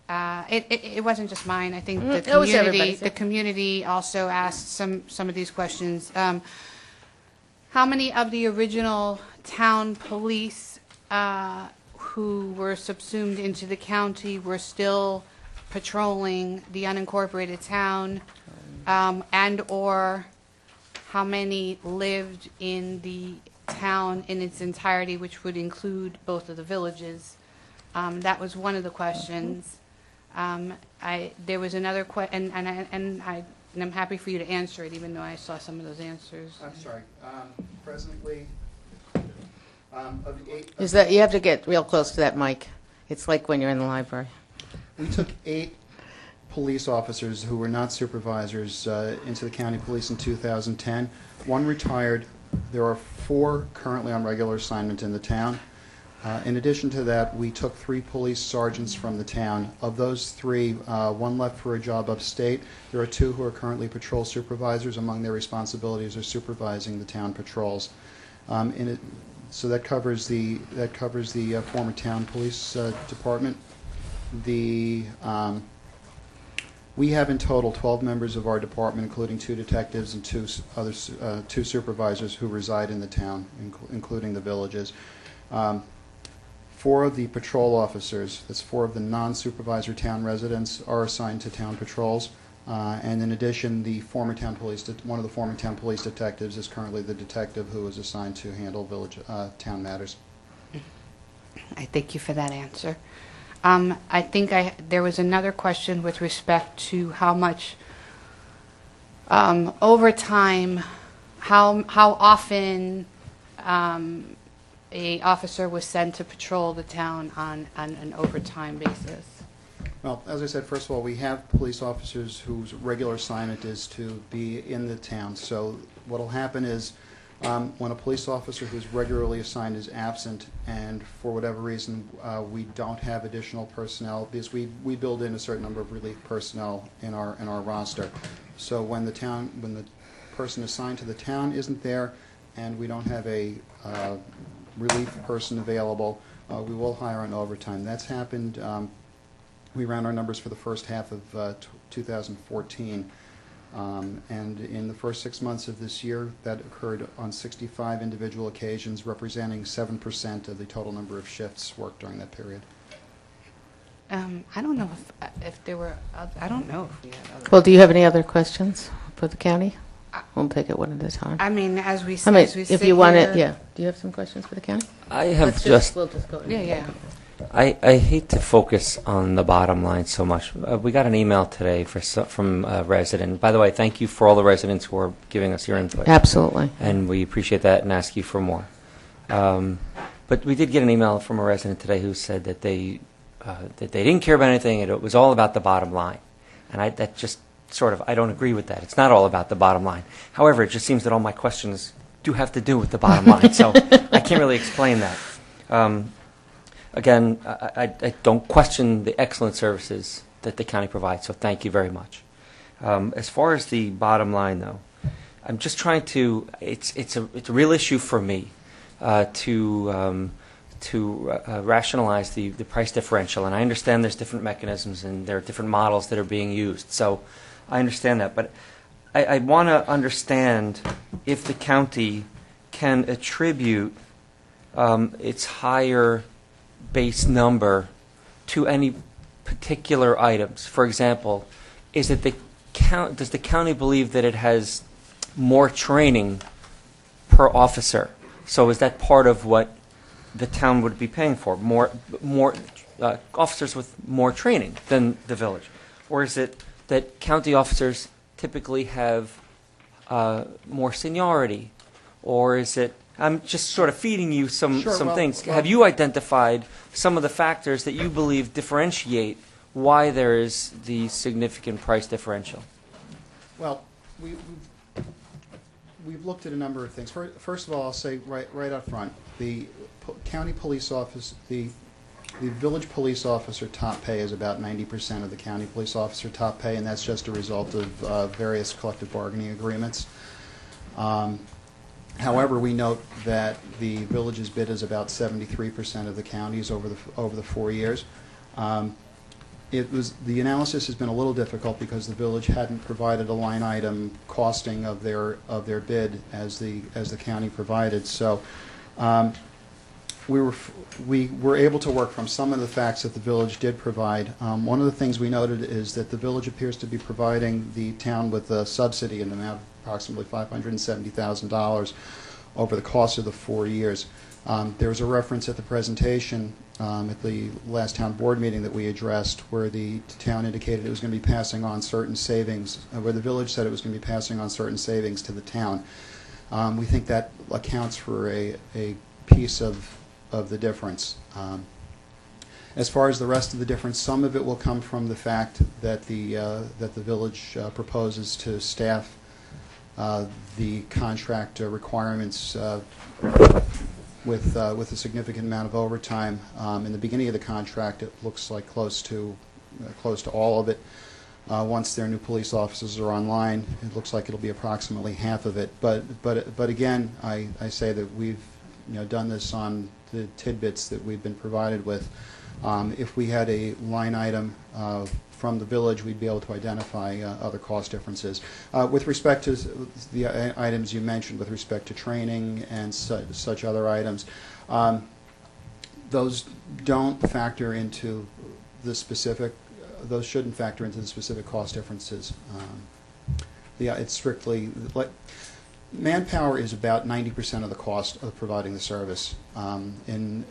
It wasn't just mine. I think It was everybody's, yeah. the community also asked some of these questions. How many of the original town police who were subsumed into the county were still patrolling the unincorporated town, and/or how many lived in the town in its entirety, which would include both of the villages. That was one of the questions. There was another question, and I'm happy for you to answer it, even though I saw some of those answers. I'm sorry. Presently, of the 8... Is that, you have to get real close to that mic. It's like when you're in the library. We took 8 police officers who were not supervisors into the county police in 2010. 1 retired. There are 4 currently on regular assignment in the town. In addition to that, we took 3 police sergeants from the town. Of those 3, 1 left for a job upstate. There are 2 who are currently patrol supervisors. Among their responsibilities are supervising the town patrols. So that covers the former town police department. We have in total 12 members of our department, including 2 detectives and 2 supervisors who reside in the town, including the villages. 4 of the patrol officers, that's 4 of the non-supervisor town residents, are assigned to town patrols. And in addition, one of the former town police detectives is currently the detective who is assigned to handle town matters. I thank you for that answer. I think there was another question with respect to how much overtime, how often a officer was sent to patrol the town on an overtime basis. Well, as I said, first of all, we have police officers whose regular assignment is to be in the town. So what will happen is when a police officer who's regularly assigned is absent, and for whatever reason we don't have additional personnel, because we build in a certain number of relief personnel in our roster. So when the person assigned to the town isn't there, and we don't have a relief person available, we will hire on overtime. That's happened. We ran our numbers for the first half of 2014. And in the first 6 months of this year, that occurred on 65 individual occasions, representing 7% of the total number of shifts worked during that period. I don't know if there were, I don't know if we had other. Well, do you have any other questions for the county? We'll take it one at a time. I mean, as we I mean, sit if you want here- it, yeah. Do you have some questions for the county? I have We'll just go. Yeah. I hate to focus on the bottom line so much. We got an email today from a resident. By the way, thank you for all the residents who are giving us your input. Absolutely. And we appreciate that and ask you for more. But we did get an email from a resident today who said that they didn't care about anything and it was all about the bottom line. And I don't agree with that. It's not all about the bottom line. However, it just seems that all my questions do have to do with the bottom line. So I can't really explain that. Again, I don't question the excellent services that the county provides, so thank you very much. As far as the bottom line, though, I'm just trying to. It's a real issue for me to rationalize the price differential, and I understand there's different mechanisms and there are different models that are being used. So I understand that, but I want to understand if the county can attribute its higher base number to any particular items. For example, does the county believe that it has more training per officer? So is that part of what the town would be paying for? More officers with more training than the village? Or is it that county officers typically have more seniority? Or is it, I'm just sort of feeding you some things. Have you identified some of the factors that you believe differentiate why there is the significant price differential? Well, we've looked at a number of things. First of all, I'll say right up front, the county police office, the village police officer top pay is about 90% of the county police officer top pay, and that's just a result of various collective bargaining agreements. However, we note that the village's bid is about 73% of the county's over the 4 years. The analysis has been a little difficult because the village hadn't provided a line item costing of their bid as the county provided. So we were able to work from some of the facts that the village did provide. One of the things we noted is that the village appears to be providing the town with a subsidy in the amount of approximately $570,000 over the course of the 4 years. There was a reference at the presentation at the last town board meeting that we addressed where the town indicated it was going to be passing on certain savings, where the village said it was going to be passing on certain savings to the town. We think that accounts for a piece of the difference. As far as the rest of the difference, some of it will come from the fact that the village proposes to staff the contract requirements with a significant amount of overtime. In the beginning of the contract, it looks like close to all of it. Once their new police officers are online, it looks like it'll be approximately half of it. But again, I say that we've done this on the tidbits that we've been provided with. If we had a line item from the village, we'd be able to identify other cost differences. With respect to the items you mentioned, with respect to training and such other items, those don't factor into the specific. Those shouldn't factor into the specific cost differences. It's strictly manpower is about 90% of the cost of providing the service. In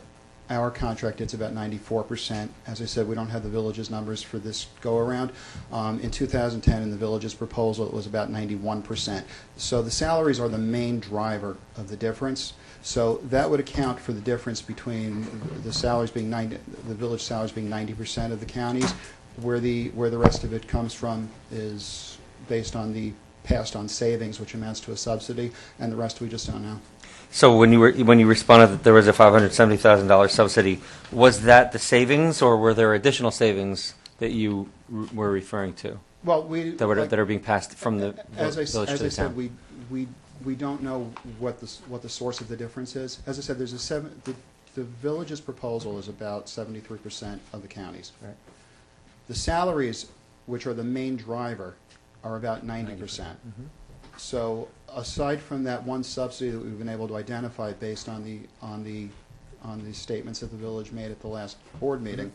our contract, it's about 94%. As I said, we don't have the village's numbers for this go-around. In 2010, in the village's proposal, it was about 91%. So the salaries are the main driver of the difference. So that would account for the difference between the salaries being the village salaries being 90% of the counties. Where the rest of it comes from is based on the passed on savings, which amounts to a subsidy, and the rest we just don't know. So when you responded that there was a $570,000 subsidy, was that the savings, or were there additional savings that you were referring to? Well, that are being passed from the village to the town? As I said, we don't know what the source of the difference is. As I said, the village's proposal is about 73% of the counties. Right. The salaries, which are the main driver, are about 90%. Mm-hmm. So aside from that one subsidy that we've been able to identify based on the statements that the village made at the last board meeting,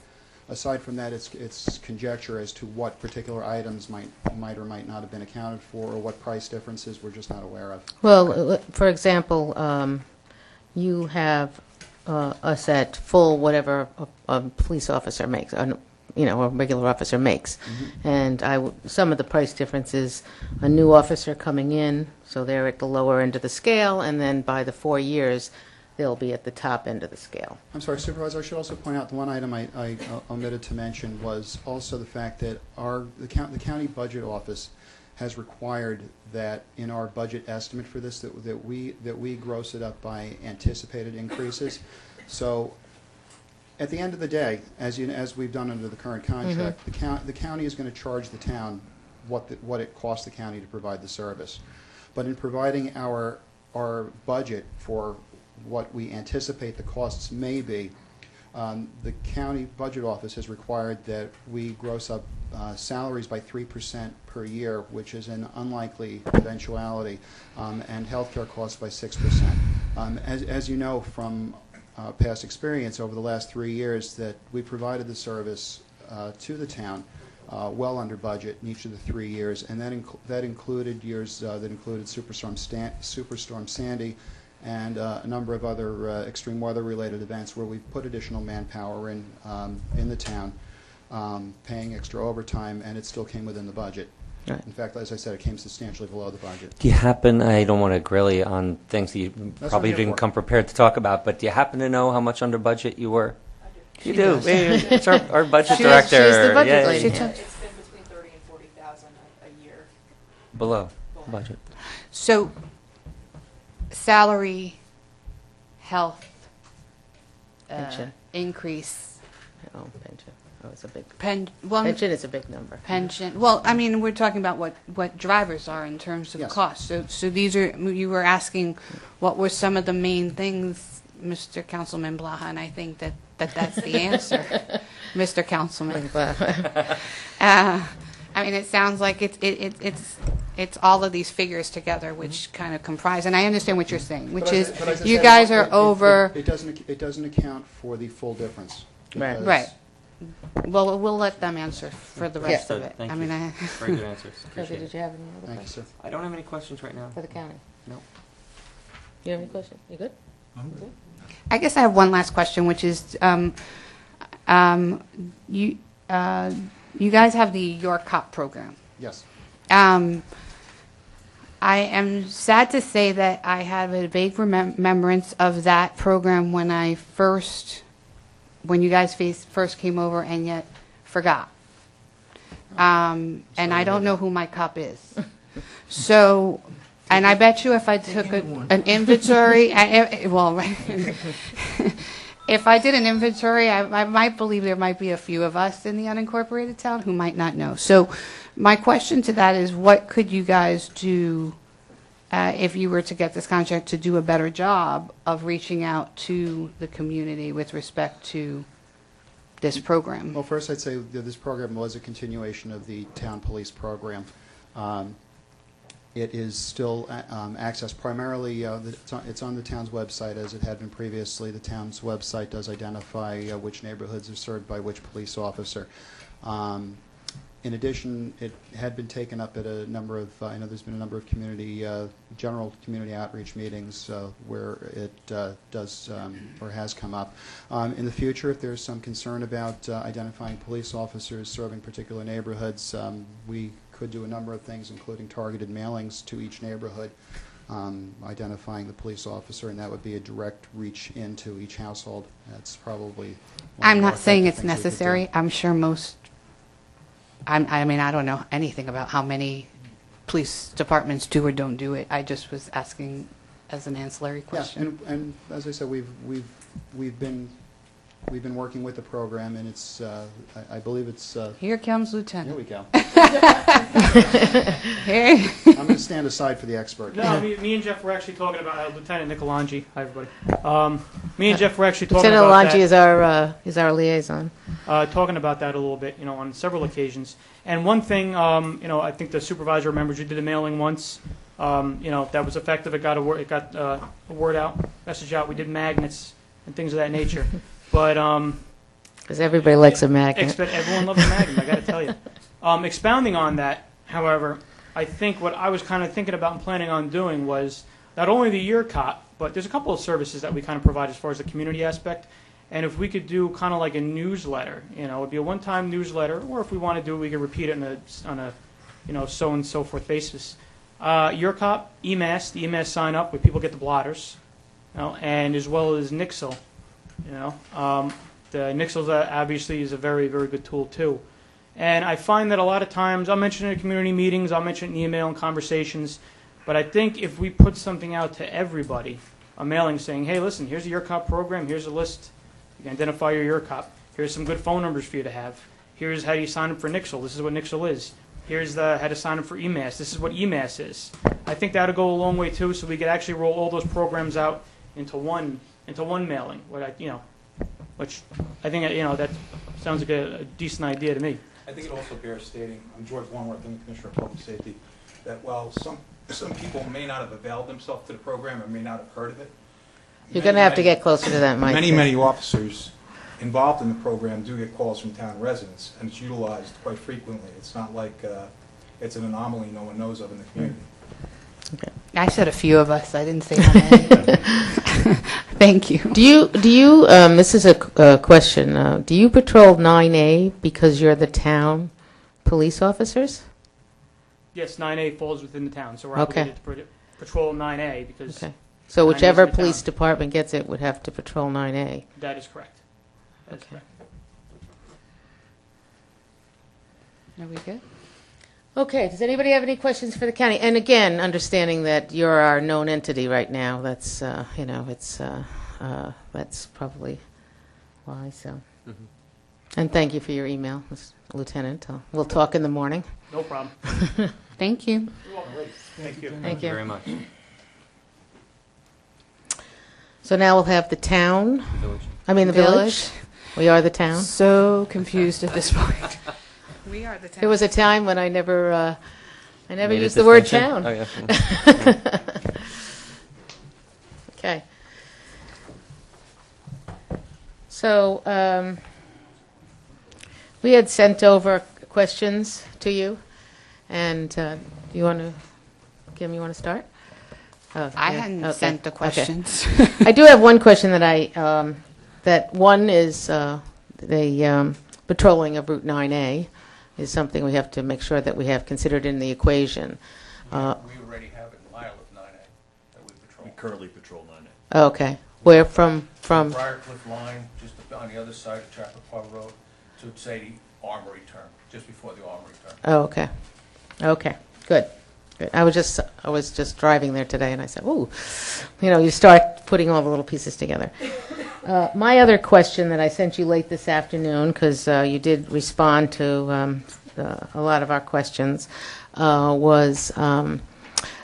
aside from that, it's conjecture as to what particular items might or might not have been accounted for, or what price differences we're just not aware of. Well, for example, you have us at full whatever a police officer makes, a regular officer makes. Mm-hmm. And some of the price differences, a new officer coming in, so they're at the lower end of the scale, and then by the 4 years, they'll be at the top end of the scale. I'm sorry, Supervisor, I should also point out the one item I omitted to mention was also the fact that the county budget office has required that in our budget estimate for this that we gross it up by anticipated increases. So at the end of the day, as we've done under the current contract, mm-hmm. the county is going to charge the town what it costs the county to provide the service. But in providing our budget for what we anticipate the costs may be, the county budget office has required that we gross up salaries by 3% per year, which is an unlikely eventuality, and healthcare costs by 6%. As you know from past experience over the last 3 years, that we provided the service to the town well under budget in each of the 3 years, and that included years that included Superstorm Sandy and a number of other extreme weather-related events where we've put additional manpower in the town, paying extra overtime, and it still came within the budget. Right. In fact, as I said, it came substantially below the budget. Do you happen, I don't want to grill you on things that you probably didn't come prepared to talk about, but do you happen to know how much under budget you were? I do. You do. It's our budget director. She's the budget lady. It's been between $30,000 and $40,000 a year. Below budget. So, salary, health, Pension. increase. Oh, pension. Oh, it's a big. Well, pension is a big number. Pension. Well, I mean, we're talking about what drivers are in terms of Yes. cost. So these are, you were asking what were some of the main things, Mr. Councilman Blaha, and I think that's the answer, Mr. Councilman. I mean, it sounds like it's it's all of these figures together which kind of comprise, and I understand what you're saying, which But is as I you said, guys are over. It doesn't account for the full difference. Right. because- Right. Well, we'll let them answer for the rest of it. Thank I you. mean, Very good answers. Kathy, Appreciate did it. you have any other Thank you, questions sir. I don't have any questions right now. for the county? No. You have any questions? You good? I guess I have one last question, which is, you guys have the York Cop program. Yes. I am sad to say that I have a vague remembrance of that program when you guys first came over and yet forgot. And I don't know who my cop is. So, and I bet you if I took an inventory, if I did an inventory, I might believe there might be a few of us in the unincorporated town who might not know. So my question to that is, what could you guys do if you were to get this contract to do a better job of reaching out to the community with respect to this program? Well, first I'd say that this program was a continuation of the town police program. It is still accessed primarily, it's on the town's website as it had been previously. The town's website does identify which neighborhoods are served by which police officer. In addition, it had been taken up at a number of, I know there's been a number of general community outreach meetings where it does or has come up. In the future, if there's some concern about identifying police officers serving particular neighborhoods, we could do a number of things, including targeted mailings to each neighborhood, identifying the police officer, and that would be a direct reach into each household. That's probably one of the I'm more not saying effective it's things we could do. necessary. I'm sure most, I mean, I don't know anything about how many police departments do or don't do it. I just was asking as an ancillary question. Yeah, and as I said, we've been working with the program, and it's I believe it's Here comes here Lieutenant. we go. Here. I'm going to stand aside for the expert. No, me and Jeff were actually talking about Lieutenant Nicolangi. Hi, everybody. Me and Jeff were actually talking Lieutenant about Alonji that. is our liaison. Talking about that a little bit, on several occasions. And one thing, I think the supervisor remembers you did a mailing once. That was effective. It got a word out, message out. We did magnets and things of that nature. But Because everybody likes a magnet. everyone loves a magnet, I got to tell you. Expounding on that, however, I think what I was kind of thinking about and planning on doing was not only the year cop, but there's a couple of services that we kind of provide as far as the community aspect. And if we could do kind of like a newsletter, it would be a one-time newsletter, or if we want to do it, we could repeat it on a so and so forth basis. Your cop, EMAS, the EMAS sign up where people get the blotters, and as well as Nixle. The Nixle obviously is a very, very good tool too. And I find that a lot of times, I'll mention it in community meetings, I'll mention it in email and conversations, but I think if we put something out to everybody, a mailing saying, hey, listen, here's the Your Cop program, here's a list, you can identify your Cop, here's some good phone numbers for you to have, here's how you sign up for Nixle, this is what Nixle is, here's how to sign up for EMAS, this is what EMAS is. I think that would go a long way too, so we could actually roll all those programs out into one mailing, which I think, that sounds like a decent idea to me. I think it also bears stating, I'm George Longworth, I'm the Commissioner of Public Safety, that while some people may not have availed themselves to the program or may not have heard of it, You're going to have to get closer to that mic. many officers involved in the program do get calls from town residents, and it's utilized quite frequently. It's not like it's an anomaly no one knows of in the community. I said a few of us. I didn't say how many. Thank you. Do you? This is a question. Do you patrol 9A because you're the town police officers? Yes, 9A falls within the town, so we're Okay. obligated to patrol 9A because Okay. So 9A is whichever in the police town. department gets it would have to patrol 9A. That is correct. That's Okay. correct. Are we good? Okay, does anybody have any questions for the county? And again, understanding that you're our known entity right now, that's, that's probably why, so. And thank you for your email, Lieutenant. We'll talk in the morning. No problem. Thank you. Thank you. Thank you. Very much. So now we'll have the town, the village. Village. We are the town. So confused at this point. We are the town. There was a time when I never I never Made a used the word distinction? town. Oh, yeah. Okay. So, we had sent over questions to you, and you want to, Kim, you want to start? Oh, I yeah, hadn't okay, sent the okay. questions. I do have one question that one is the patrolling of Route 9A is something we have to make sure that we have considered in the equation. We already have a mile of 9A that we patrol. We currently patrol 9A. Okay. Where from? Briarcliff line, just on the other side of Chappaqua Road, to say the Armory turn, just before the Armory turn. Oh, okay. Okay. Good. Good. I was just driving there today, and I said, "Ooh, you start putting all the little pieces together." My other question that I sent you late this afternoon, because you did respond to a lot of our questions, was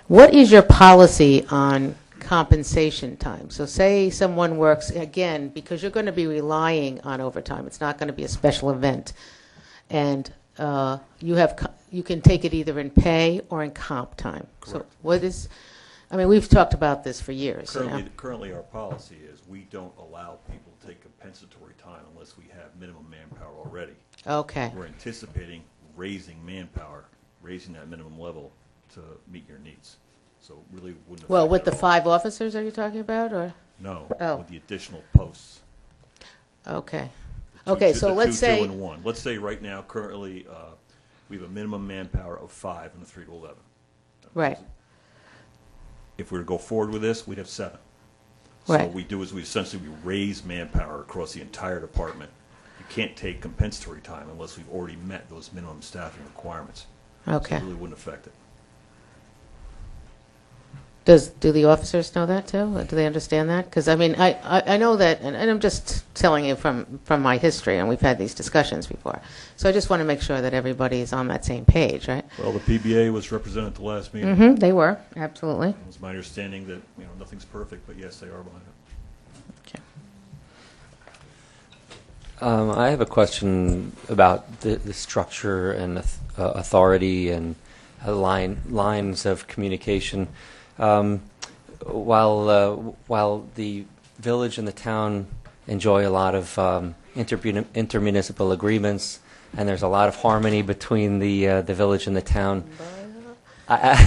what is your policy on compensation time? So say someone works, again, because you're going to be relying on overtime. It's not going to be a special event. And you can take it either in pay or in comp time. Correct. So we've talked about this for years. Currently, our policy is we don't allow people to take compensatory time unless we have minimum manpower already. Okay. We're anticipating raising manpower, raising that minimum level to meet your needs. So really wouldn't affect Well, with it the at all. 5 officers, are you talking about, or? No, Oh. with the additional posts. Okay. The Okay, two- so the let's two, say- 2 and 1. Let's say right now, currently, we have a minimum manpower of 5 in the 3 to 11. Right. If we were to go forward with this, we'd have 7. So Right. what we do is we raise manpower across the entire department. You can't take compensatory time unless we've already met those minimum staffing requirements. Okay. So it really wouldn't affect it. Do the officers know that too? Do they understand that? Because I know that, and I'm just telling you from my history, and we've had these discussions before. So I just want to make sure that everybody is on that same page, right? Well, the PBA was represented at the last meeting. Mm-hmm. They were, absolutely. It was my understanding that nothing's perfect, but yes, they are behind it. Okay. I have a question about the structure and authority and lines of communication. While the village and the town enjoy a lot of intermunicipal agreements, and there's a lot of harmony between the village and the town, I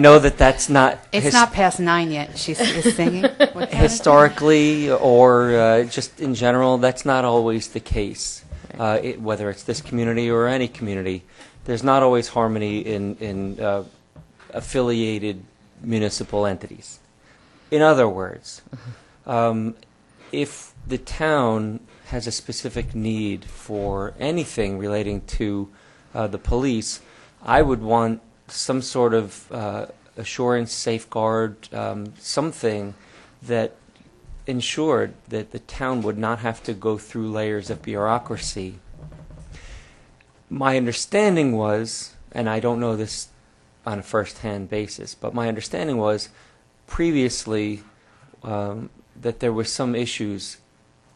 know that's not. It's not past 9 yet. She's singing. Historically, or just in general, that's not always the case. Whether it's this community or any community, there's not always harmony in affiliated municipal entities. In other words, if the town has a specific need for anything relating to the police, I would want some sort of assurance, safeguard, something that ensured that the town would not have to go through layers of bureaucracy. My understanding was, and I don't know this on a first-hand basis, but my understanding was previously that there were some issues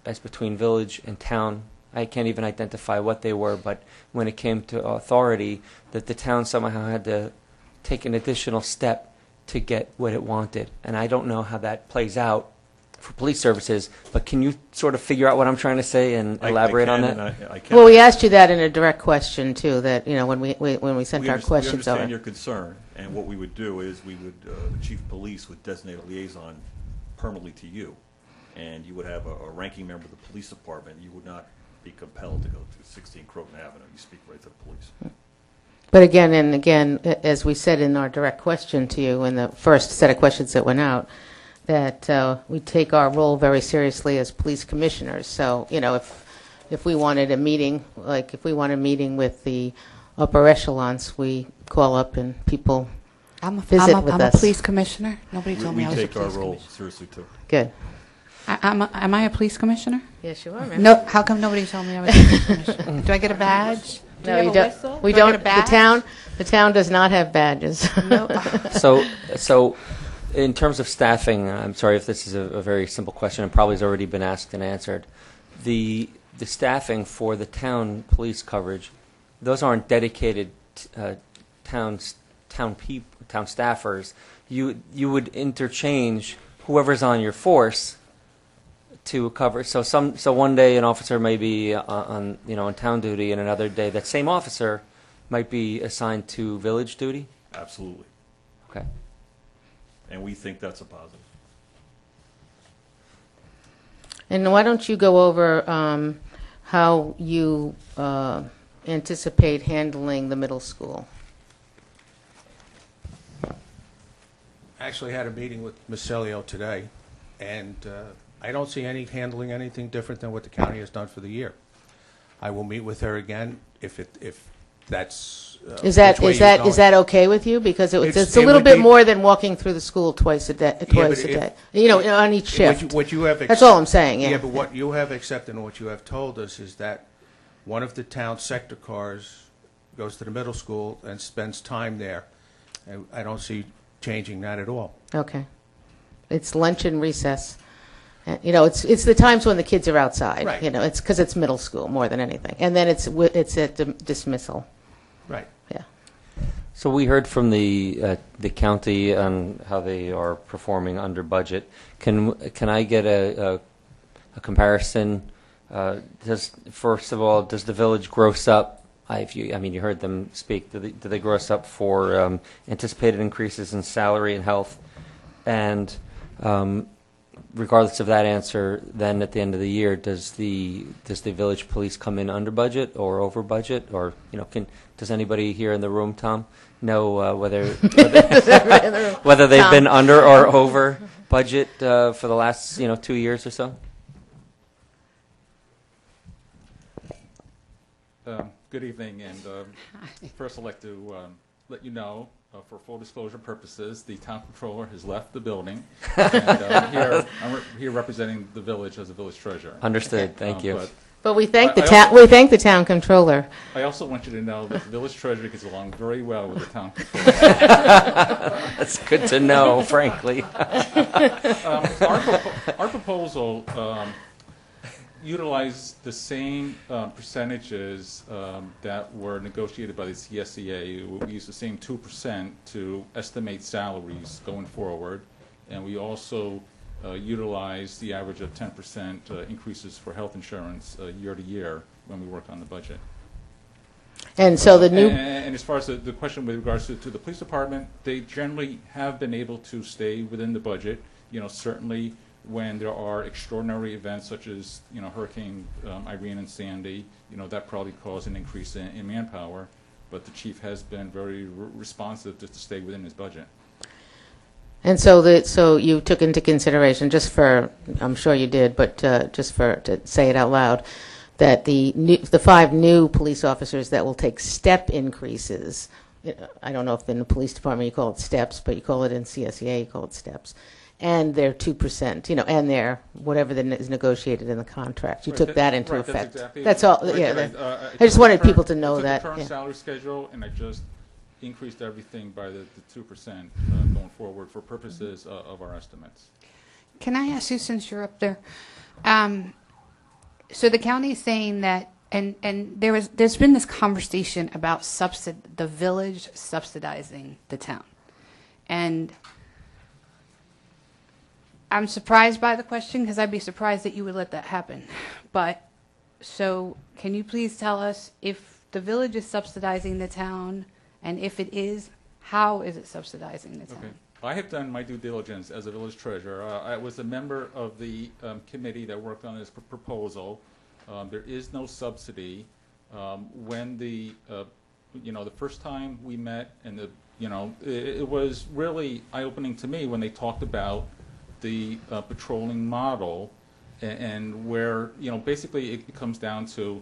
as between village and town. I can't even identify what they were, but when it came to authority, that the town somehow had to take an additional step to get what it wanted. And I don't know how that plays out for police services, but can you sort of figure out what I'm trying to say and elaborate on that? I can. Well, we asked you that in a direct question too. That when we sent our questions we over. understand your concern, and what we would do is the chief of police would designate a liaison permanently to you, and you would have a ranking member of the police department. You would not be compelled to go to 16 Croton Avenue. You speak right to the police. But again and again, as we said in our direct question to you in the first set of questions that went out, that we take our role very seriously as police commissioners. So, if we wanted a meeting, like if we want a meeting with the upper echelons, we call up and people visit with us. I'm a police commissioner. Nobody told me I was a We take our police role commissioner. seriously, too. Good. Am I a police commissioner? Yes, you are, man. No. How come nobody told me I was a police commissioner? Do I get a badge? No, you you have a don't. whistle? We Do I don't. get a badge? The town does not have badges. No. So, in terms of staffing, I'm sorry if this is a very simple question and probably has already been asked and answered. The staffing for the town police coverage, those aren't dedicated town staffers, you would interchange whoever's on your force to cover. So one day an officer may be on town duty, and another day that same officer might be assigned to village duty. Absolutely. Okay. And we think that's a positive. And why don't you go over how you anticipate handling the middle school? I actually had a meeting with Ms. Celio today, and I don't see handling anything different than what the county has done for the year. I will meet with her again if that's Is that okay with you? Because it's a little bit more than walking through the school twice a day. On each shift. What you have That's all I'm saying. Yeah. Yeah, but what you have accepted and what you have told us is that one of the town sector cars goes to the middle school and spends time there, and I don't see changing that at all. Okay. It's lunch and recess. It's the times when the kids are outside. Right. It's because it's middle school more than anything, and then it's at dismissal. Right. Yeah. So we heard from the county on how they are performing under budget. Can I get a comparison? First of all, does the village gross up? You heard them speak. Do they gross up for anticipated increases in salary and health? And regardless of that answer, then at the end of the year, does the village police come in under budget or over budget, or does anybody here in the room, Tom, know whether they've been under or over budget for the last 2 years or so? Good evening, and first I'd like to let you know, for full disclosure purposes, the town controller has left the building, and I'm here representing the village as a village treasurer. Understood. Thank you. But we thank the town controller. I also want you to know that the village treasurer gets along very well with the town controller. That's good to know, frankly. Our proposal utilize the same percentages that were negotiated by the CSEA. We use the same 2% to estimate salaries going forward, and we also utilize the average of 10% increases for health insurance year to year when we work on the budget. And so the new... And as far as the question with regards to the police department, they generally have been able to stay within the budget. Certainly when there are extraordinary events such as Hurricane Irene and Sandy, that probably caused an increase in manpower, but the chief has been very responsive to stay within his budget. And so you took into consideration, I'm sure you did, but to say it out loud, that the 5 new police officers that will take step increases. I don't know if in the police department you call it steps, but you call it in CSEA you call it steps. And their 2%, and their whatever is negotiated in the contract. You took that into effect. That's all. Right, yeah. I just wanted people to know that. I took the current salary schedule, and I just increased everything by the 2% going forward for purposes of our estimates. Can I ask you, since you're up there? So the county is saying that, and there's been this conversation about the village subsidizing the town, and I'm surprised by the question, because I'd be surprised that you would let that happen. But, so can you please tell us if the village is subsidizing the town, and if it is, how is it subsidizing the town? Okay. I have done my due diligence as a village treasurer. I was a member of the committee that worked on this proposal. There is no subsidy. When the first time we met, and it was really eye-opening to me when they talked about the patrolling model, and where basically it comes down to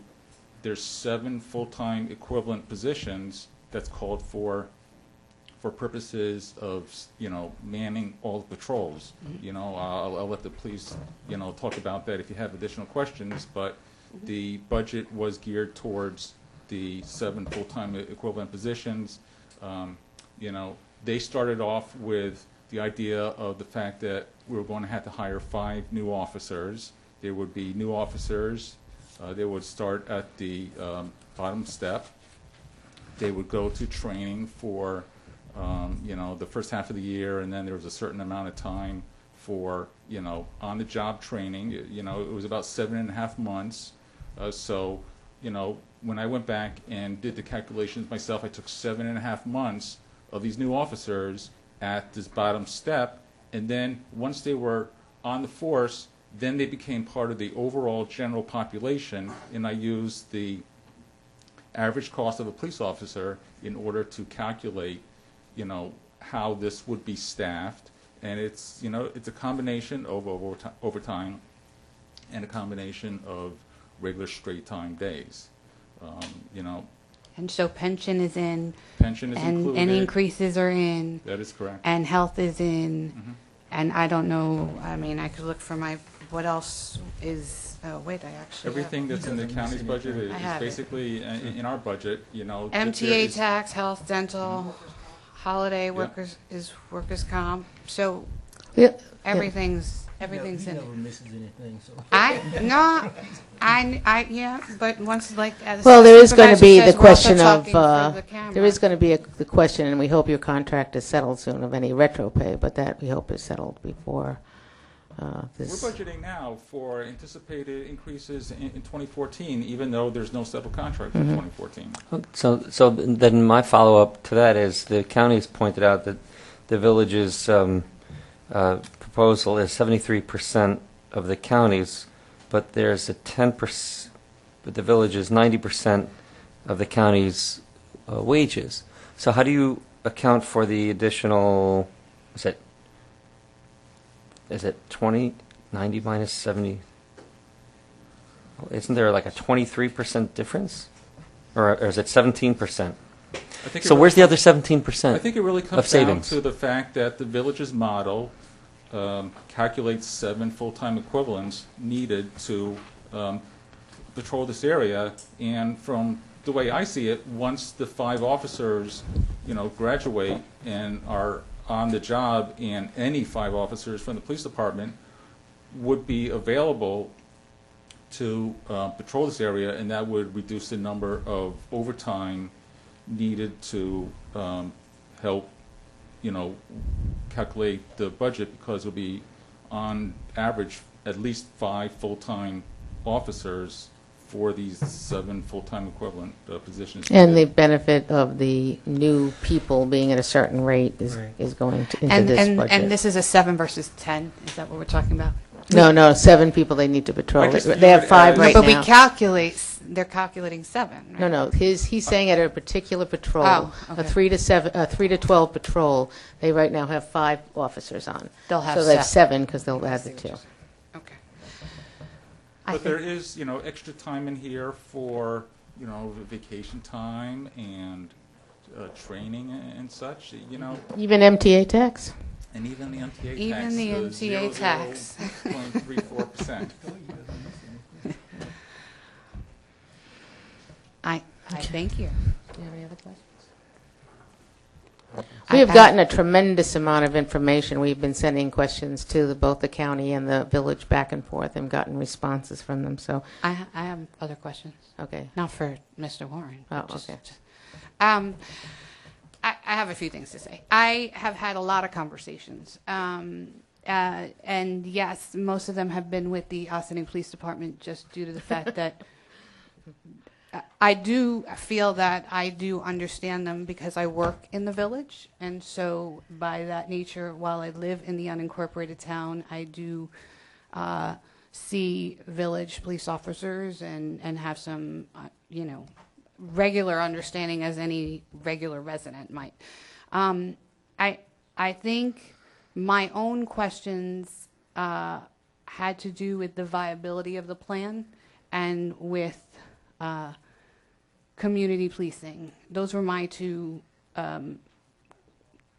there's 7 full-time equivalent positions that's called for purposes of manning all the patrols. I'll let the police talk about that if you have additional questions, but the budget was geared towards the 7 full-time equivalent positions. They started off with the idea of the fact that we were going to have to hire 5 new officers. There would be new officers. They would start at the bottom step. they would go to training for, the first half of the year, and then there was a certain amount of time for, on-the-job training. It was about 7.5 months. When I went back and did the calculations myself, I took 7.5 months of these new officers at this bottom step, and then once they were on the force, then they became part of the overall general population, and I used the average cost of a police officer in order to calculate, how this would be staffed. And it's a combination of overtime and a combination of regular straight time days. And so pension is in. Pension is included. And increases are in. That is correct. And health is in. And I don't know, I could look for what else is, I actually everything that's in the county's budget is basically in our budget, MTA tax, health, dental, holiday workers workers comp. So everything's in never it. misses anything, so. But once as Well, there is going to supervisor be says, the we're also question of, talking for the camera. there is going to be the question, and we hope your contract is settled soon, of any retro pay, but that we hope is settled before this. We're budgeting now for anticipated increases in 2014, even though there's no settled contract for 2014. So then my follow-up to that is the county has pointed out that the village's proposal is 73% of the county's, but there's a 10%, but the village is 90% of the county's wages. So how do you account for the additional, is it 20, 90 minus 70? Isn't there like a 23% difference? Or is it 17%? So where's the other 17% I think it really of comes down savings? to the fact that the village's model calculates 7 full-time equivalents needed to patrol this area, and from the way I see it, once the 5 officers, graduate and are on the job, and any 5 officers from the police department would be available to patrol this area, and that would reduce the number of overtime needed to help, calculate the budget, because it'll be on average at least 5 full-time officers for these 7 full-time equivalent positions. And the benefit of the new people being at a certain rate is going into this budget. And this is a 7 versus 10. Is that what we're talking about? No, 7 people they need to patrol. They have 5 right but now. They're calculating 7. Right? No. He's saying at a particular patrol, okay. a 3 to 12 patrol, they right now have 5 officers on. They'll have so they have 7 because they'll add the 2. Okay. But there is, extra time in here for, vacation time and training and such, Even MTA tax? And even the MTA tax. Even the MTA tax. 0.34%. I thank you. Do you have any other questions? We have gotten a tremendous amount of information. We've been sending questions to both the county and the village back and forth, and gotten responses from them. So I have other questions. Okay. Not for Mr. Warren. Oh, okay. I have a few things to say. I have had a lot of conversations. And yes, most of them have been with the Ossining Police Department, just due to the fact that I do feel that I do understand them because I work in the village. And so by that nature, while I live in the unincorporated town, I do see village police officers and have some, regular understanding as any regular resident might. I think my own questions had to do with the viability of the plan and with community policing. Those were my 2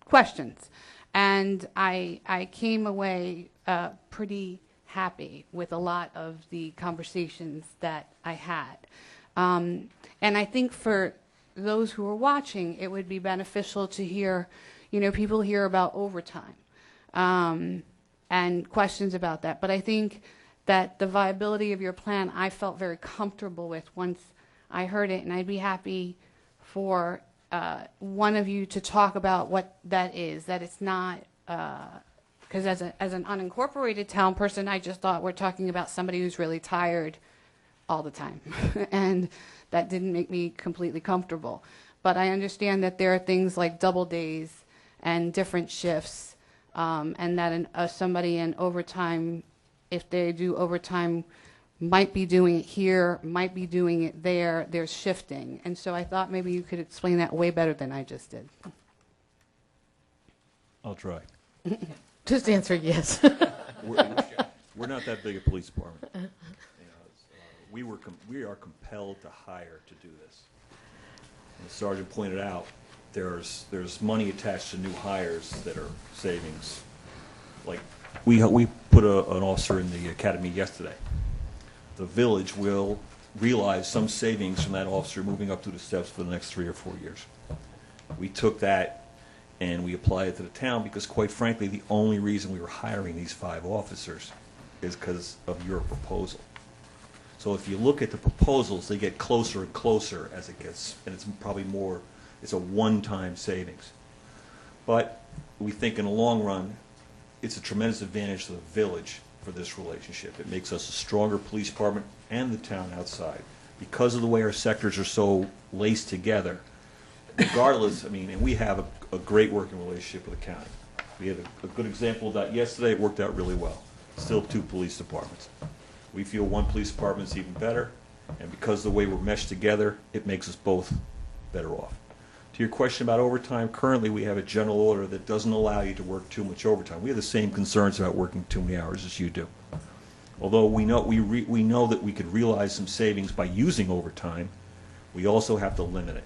questions. And I came away pretty happy with a lot of the conversations that I had. And I think for those who are watching, it would be beneficial to hear, people hear about overtime and questions about that. But I think that the viability of your plan, I felt very comfortable with once I heard it, and I'd be happy for one of you to talk about what that is, that it's not, because as an unincorporated town person, I just thought we're talking about somebody who's really tired all the time. And that didn't make me completely comfortable. But I understand that there are things like double days and different shifts, and that somebody in overtime, if they do overtime, might be doing it here, might be doing it there. There's shifting. And so I thought maybe you could explain that way better than I just did. I'll try. Just answer yes. We're not that big a police department. You know, we are compelled to hire to do this. And the sergeant pointed out, there's money attached to new hires that are savings. Like we put an officer in the academy yesterday. The village will realize some savings from that officer moving up through the steps for the next 3 or 4 years. We took that and we applied it to the town because, quite frankly, the only reason we were hiring these 5 officers is because of your proposal. So if you look at the proposals, they get closer and closer as it gets, and it's probably more, it's a one-time savings. But we think in the long run, it's a tremendous advantage to the village for this relationship. It makes us a stronger police department and the town outside. Because of the way our sectors are so laced together, regardless, I mean, and we have a great working relationship with the county. We had a good example of that yesterday. It worked out really well. Still 2 police departments. We feel one police department is even better, and because of the way we're meshed together, it makes us both better off. To your question about overtime, currently we have a general order that doesn't allow you to work too much overtime. We have the same concerns about working too many hours as you do. Although we know that we could realize some savings by using overtime, we also have to limit it,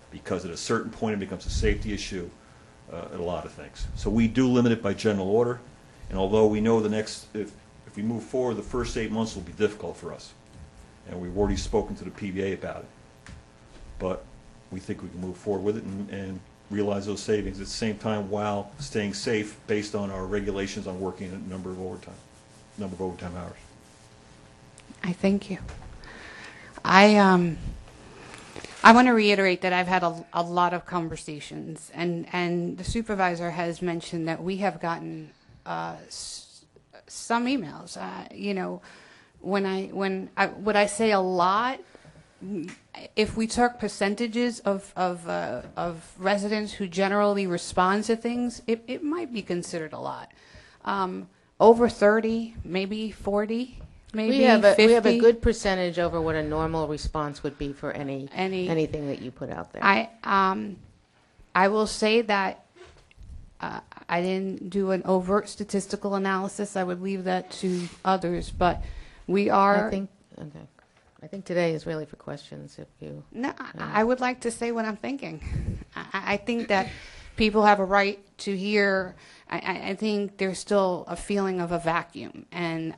because at a certain point it becomes a safety issue at a lot of things. So we do limit it by general order, and although we know if we move forward, the first 8 months will be difficult for us, and we've already spoken to the PBA about it. But we think we can move forward with it and realize those savings at the same time while staying safe based on our regulations on working a number of overtime hours. I thank you. I want to reiterate that I've had a lot of conversations, and the supervisor has mentioned that we have gotten some emails. You know, would I say a lot? If we took percentages of residents who generally respond to things, it might be considered a lot. Over 30, maybe 40, maybe 50. We have a good percentage over what a normal response would be for anything that you put out there. I will say that I didn't do an overt statistical analysis. I would leave that to others, but we are. I think today is really for questions. If you no, I would like to say what I'm thinking. I think that people have a right to hear. I think there's still a feeling of a vacuum, and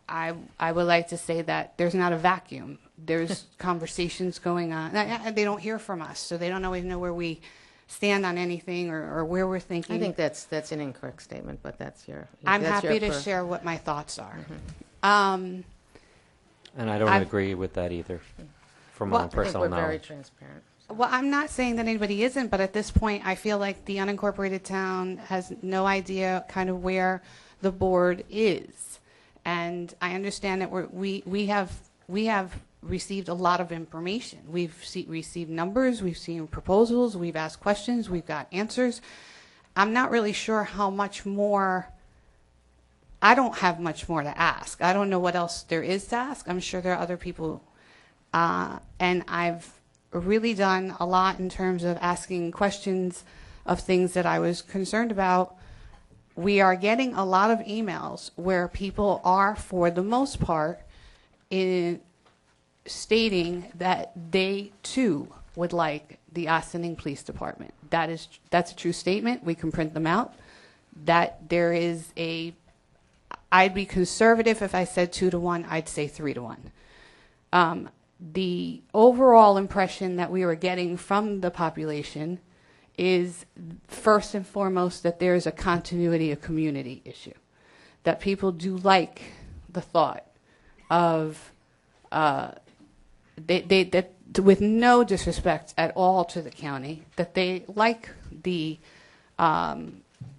I would like to say that there's not a vacuum. There's conversations going on. They don't hear from us, so they don't always know where we stand on anything or where we're thinking. I think that's an incorrect statement, but that's your. I'm that's happy your to share what my thoughts are. And I don't agree with that either, from my own personal I think we're very knowledge. transparent. Well, I'm not saying that anybody isn't, but at this point, I feel like the unincorporated town has no idea kind of where the board is, and I understand that we have received a lot of information. We've received numbers, we've seen proposals, we've asked questions, we've got answers. I'm not really sure how much more. I don't have much more to ask. I don't know what else there is to ask. I'm sure there are other people. And I've really done a lot in terms of asking questions of things that I was concerned about. We are getting a lot of emails where people are, for the most part, stating that they, too, would like the Ossining Police Department. That's a true statement. We can print them out. That there is a I'd be conservative if I said 2 to 1. I'd say 3 to 1. The overall impression that we were getting from the population is, first and foremost, that there is a continuity of community issue. That people do like the thought of that with no disrespect at all to the county, that they like the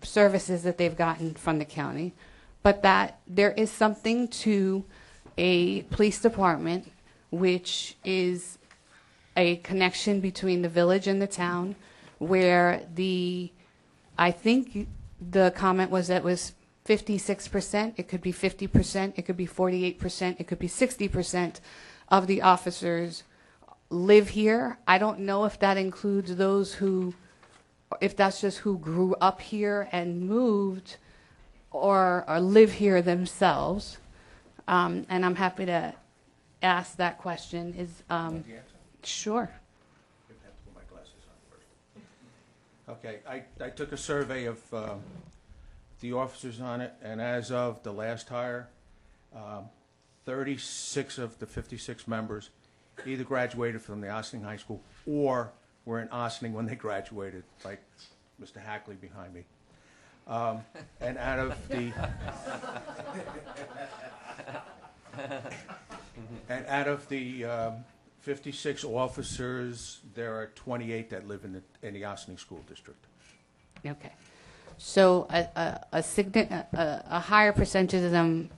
services that they've gotten from the county, but that there is something to a police department which is a connection between the village and the town, where I think the comment was that was 56%, it could be 50%, it could be 48%, it could be 60% of the officers live here. I don't know if that includes those who, if that's just who grew up here and moved or live here themselves. And I'm happy to ask that question. Sure. Okay, I took a survey of the officers on it, and as of the last hire, 36 of the 56 members either graduated from the Ossining High School or were in Ossining when they graduated, like Mr. Hackley behind me. And out of the 56 officers, there are 28 that live in the Ossining School District. Okay. So a higher percentage of them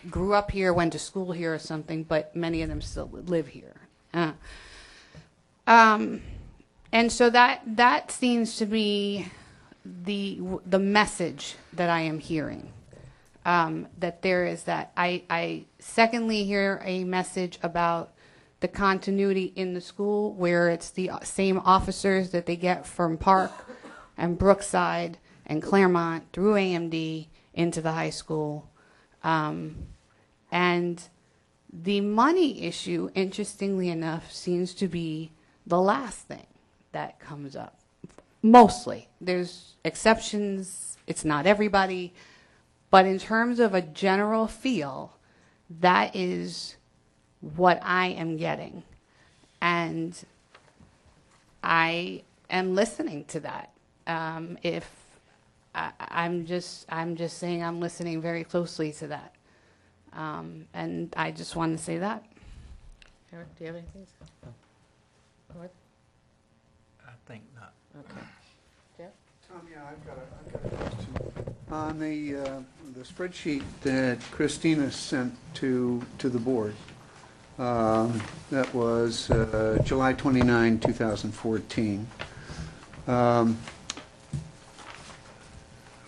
grew up here, went to school here or something, but many of them still live here. And so that seems to be the message that I am hearing. That there is that. I secondly hear a message about the continuity in the school, where it's the same officers that they get from Park and Brookside and Claremont through AMD into the high school. And the money issue, interestingly enough, seems to be the last thing that comes up. Mostly. There's exceptions. It's not everybody. But in terms of a general feel, that is what I am getting. And I am listening to that. I'm just saying I'm listening very closely to that. And I just want to say that. Eric, do you have anything to say? What? I think not. Okay. Jeff? Tom, yeah, I've got a question. On the spreadsheet that Christina sent to the board, that was July 29, 2014.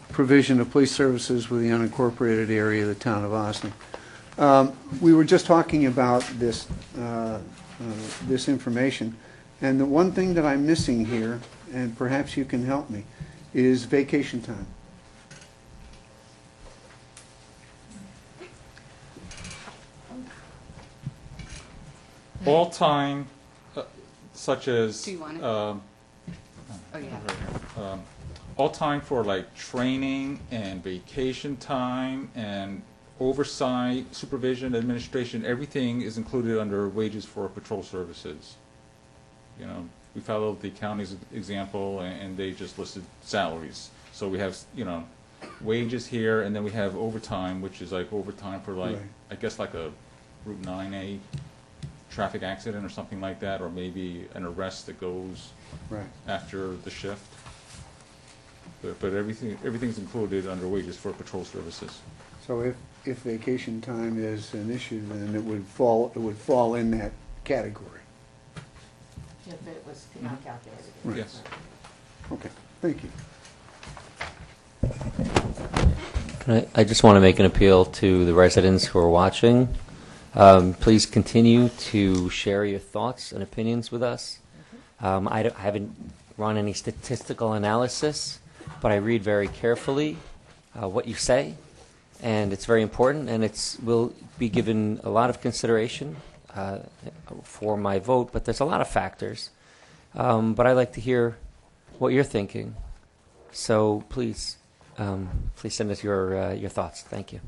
Provision of police services with the unincorporated area of the town of Ossining. We were just talking about this this information, and the one thing that I'm missing here, and perhaps you can help me, is vacation time. All time, such as. Do you want it? All time for like training and vacation time and oversight, supervision, administration, everything is included under wages for patrol services. You know, we followed the county's example, and they just listed salaries. So we have, you know, wages here, and then we have overtime, which is like overtime for like, Right. I guess like a Route 9A traffic accident or something like that, or maybe an arrest that goes Right. after the shift. But everything's included under wages for patrol services. So if vacation time is an issue, then it would fall in that category. If it was not calculated. Right. Yes. Okay, thank you. I just want to make an appeal to the residents who are watching. Please continue to share your thoughts and opinions with us. I haven't run any statistical analysis, but I read very carefully what you say, and it's very important, and will be given a lot of consideration for my vote, but there's a lot of factors. But I'd like to hear what you're thinking. So please send us your thoughts. Thank you.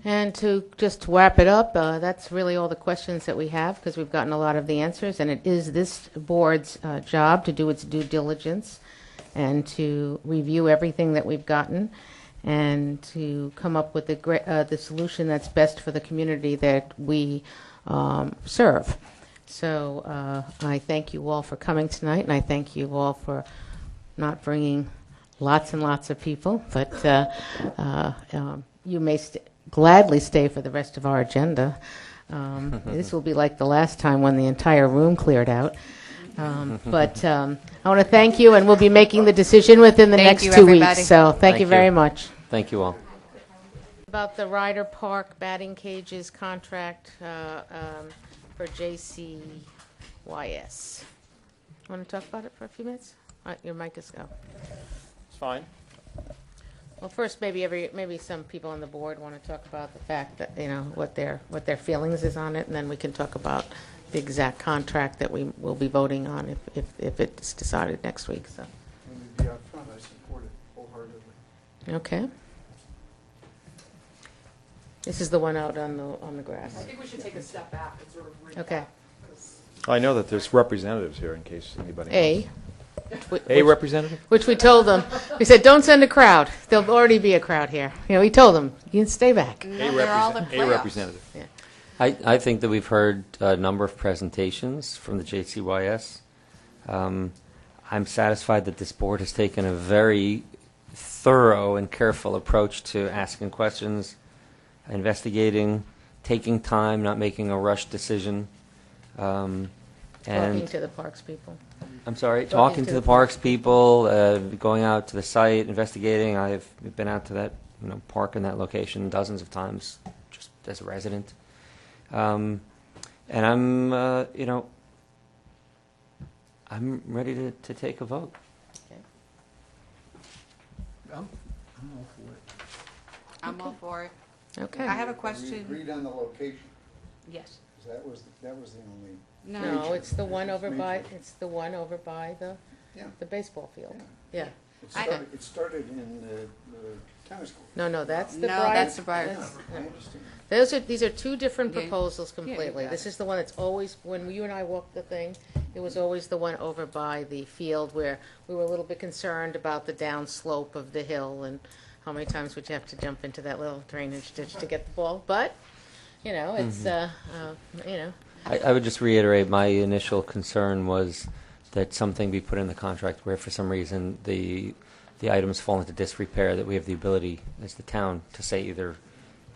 And to just wrap it up, that's really all the questions that we have, because we've gotten a lot of the answers, and it is this board's job to do its due diligence and to review everything that we've gotten and to come up with the solution that's best for the community that we serve. So I thank you all for coming tonight, and I thank you all for not bringing lots and lots of people, but you may gladly stay for the rest of our agenda. This will be like the last time when the entire room cleared out. But I want to thank you, and we'll be making the decision within the next 2 weeks. So thank you very much. Thank you all. About the Ryder Park batting cages contract for JCYS. Want to talk about it for a few minutes? Your mic is go. It's fine. Well, first, maybe some people on the board want to talk about the fact that, what their feelings is on it, and then we can talk about the exact contract that we will be voting on if it's decided next week. So. Let me be up front. I support it wholeheartedly. Okay. This is the one out on the grass. I think we should take a step back and sort of read Okay. that, 'cause I know that there's representatives here in case anybody knows. A representative? Which we told them. We said, don't send a crowd. There'll already be a crowd here. We told them, you can stay back. No, they're all the A playoffs. representative. Yeah. I think that we've heard a number of presentations from the JCYS. I'm satisfied that this board has taken a very thorough and careful approach to asking questions, investigating, taking time, not making a rushed decision. Talking And to the parks people. I'm sorry, talking to the parks people, going out to the site, investigating. I've been out to that park in that location dozens of times, just as a resident. And I'm I'm ready to take a vote. I'm all for it. Okay. I have a We question. agreed on the location, Yes. 'cause that was the only. No, it's the one over by Yeah. the baseball field. Yeah. It started in the tennis court. No, that's the No, Briar. that's the Briar. that's- I understand. These are two different Yeah. proposals Yeah, you completely. got This it. is the one that's always, when you and I walked the thing, it was always the one over by the field where we were a little bit concerned about the downslope of the hill and how many times would you have to jump into that little drainage ditch to get the ball. But, it's, I would just reiterate my initial concern was that something be put in the contract where for some reason the items fall into disrepair, that we have the ability as the town to say either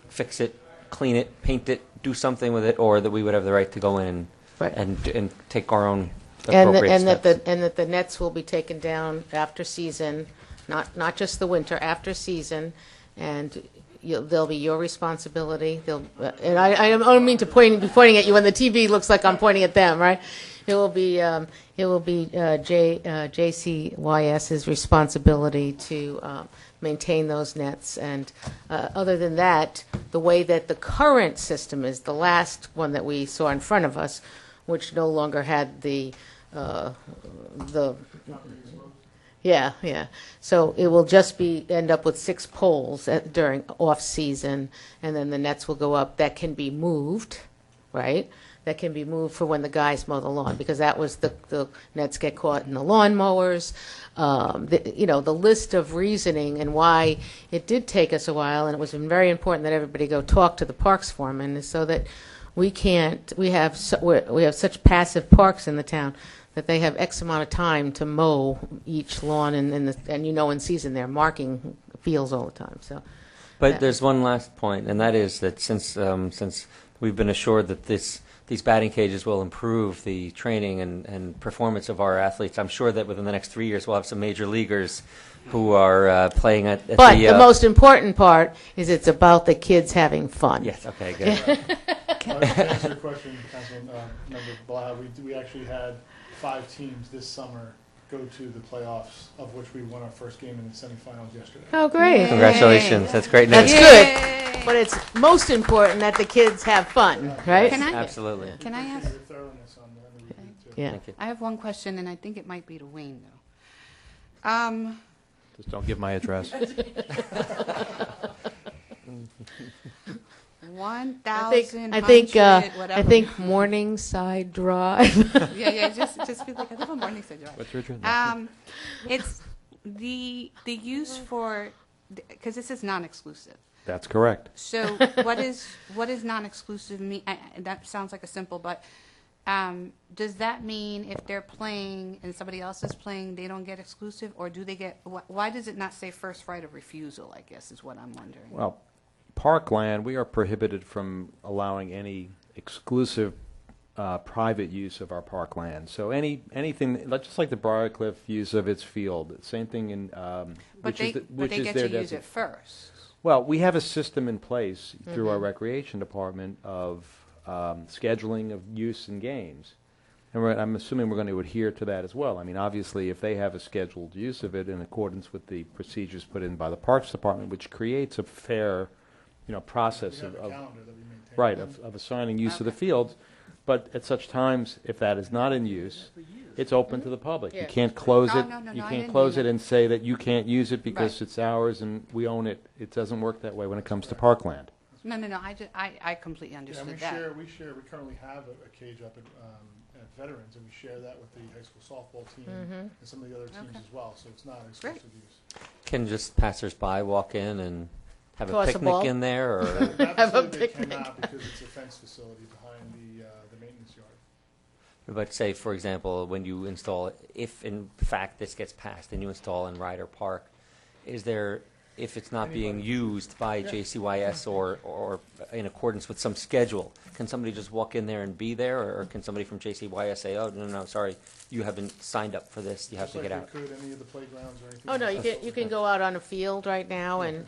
fix it, clean it, paint it, do something with it, or that we would have the right to go in Right. and take our own and appropriate steps. that the nets will be taken down after season, not just the winter, after season, and they'll be your responsibility. And I don't mean to be pointing at you when the TV looks like I'm pointing at them, right? It will be JCYS's responsibility to maintain those nets. And other than that, the way that the current system is, the last one that we saw in front of us, which no longer had the yeah. So it will just end up with 6 poles during off season, and then the nets will go up. That can be moved, right? That can be moved for when the guys mow the lawn, because that was the nets get caught in the lawn mowers. The list of reasoning and why it did take us a while, and it was very important that everybody go talk to the parks foreman, is so that we have such passive parks in the town that they have X amount of time to mow each lawn, and in season they're marking fields all the time. So, But there's one last point, and that is that since we've been assured that these batting cages will improve the training and performance of our athletes, I'm sure that within the next 3 years we'll have some major leaguers who are playing at but the most important part is it's about the kids having fun. Yes, okay, good. To answer your question, Councilmember Blau, we actually had 5 teams this summer go to the playoffs, of which we won our first game in the semifinals yesterday. Oh, great. Congratulations, that's great news. That's good. But it's most important that the kids have fun, right? Absolutely. Can I ask? Yeah. Thank you. I have one question, and I think it might be to Wayne, though. Just don't give my address. 1,000. I think Morningside Drive. yeah. Just be like, I live on Morningside Drive. What's your address? It's the use for, because this is non-exclusive. That's correct. So what is non-exclusive mean? That sounds like a simple, but Does that mean if they're playing and somebody else is playing, they don't get exclusive, or do they get? Why does it not say first right of refusal? I guess is what I'm wondering. Well, parkland, we are prohibited from allowing any exclusive private use of our parkland. So anything, just like the Briarcliff use of its field, same thing in But they get to use it first. Well, we have a system in place through our recreation department of scheduling of use and games. And I'm assuming we're going to adhere to that as well. I mean, obviously, if they have a scheduled use of it in accordance with the procedures put in by the Parks Department, which creates a fair, process of assigning use of the fields. But at such times, if that is not in use, it's open to the public. You can't close it. No, You I can't didn't close mean it and say that you can't use it because Right. it's ours and we own it. It doesn't work that way when it comes to parkland. No. I completely understood we that. we currently have a cage up at Veterans, and we share that with the high school softball team and some of the other teams Okay. as well, so it's not exclusive use. Can just passersby walk in and have Toss a a picnic ball? in there, or Absolutely, they cannot, because it's a fence facility behind the maintenance yard. but say, for example, when you install, if in fact this gets passed and you install in Ryder Park, is there, if it's not being used by JCYS or in accordance with some schedule, can somebody just walk in there and be there, or can somebody from JCYS say, oh, no, sorry, you haven't signed up for this, you have to get out? Just like they could any of the playgrounds or anything. Oh, no, else. you can go out on a field right now and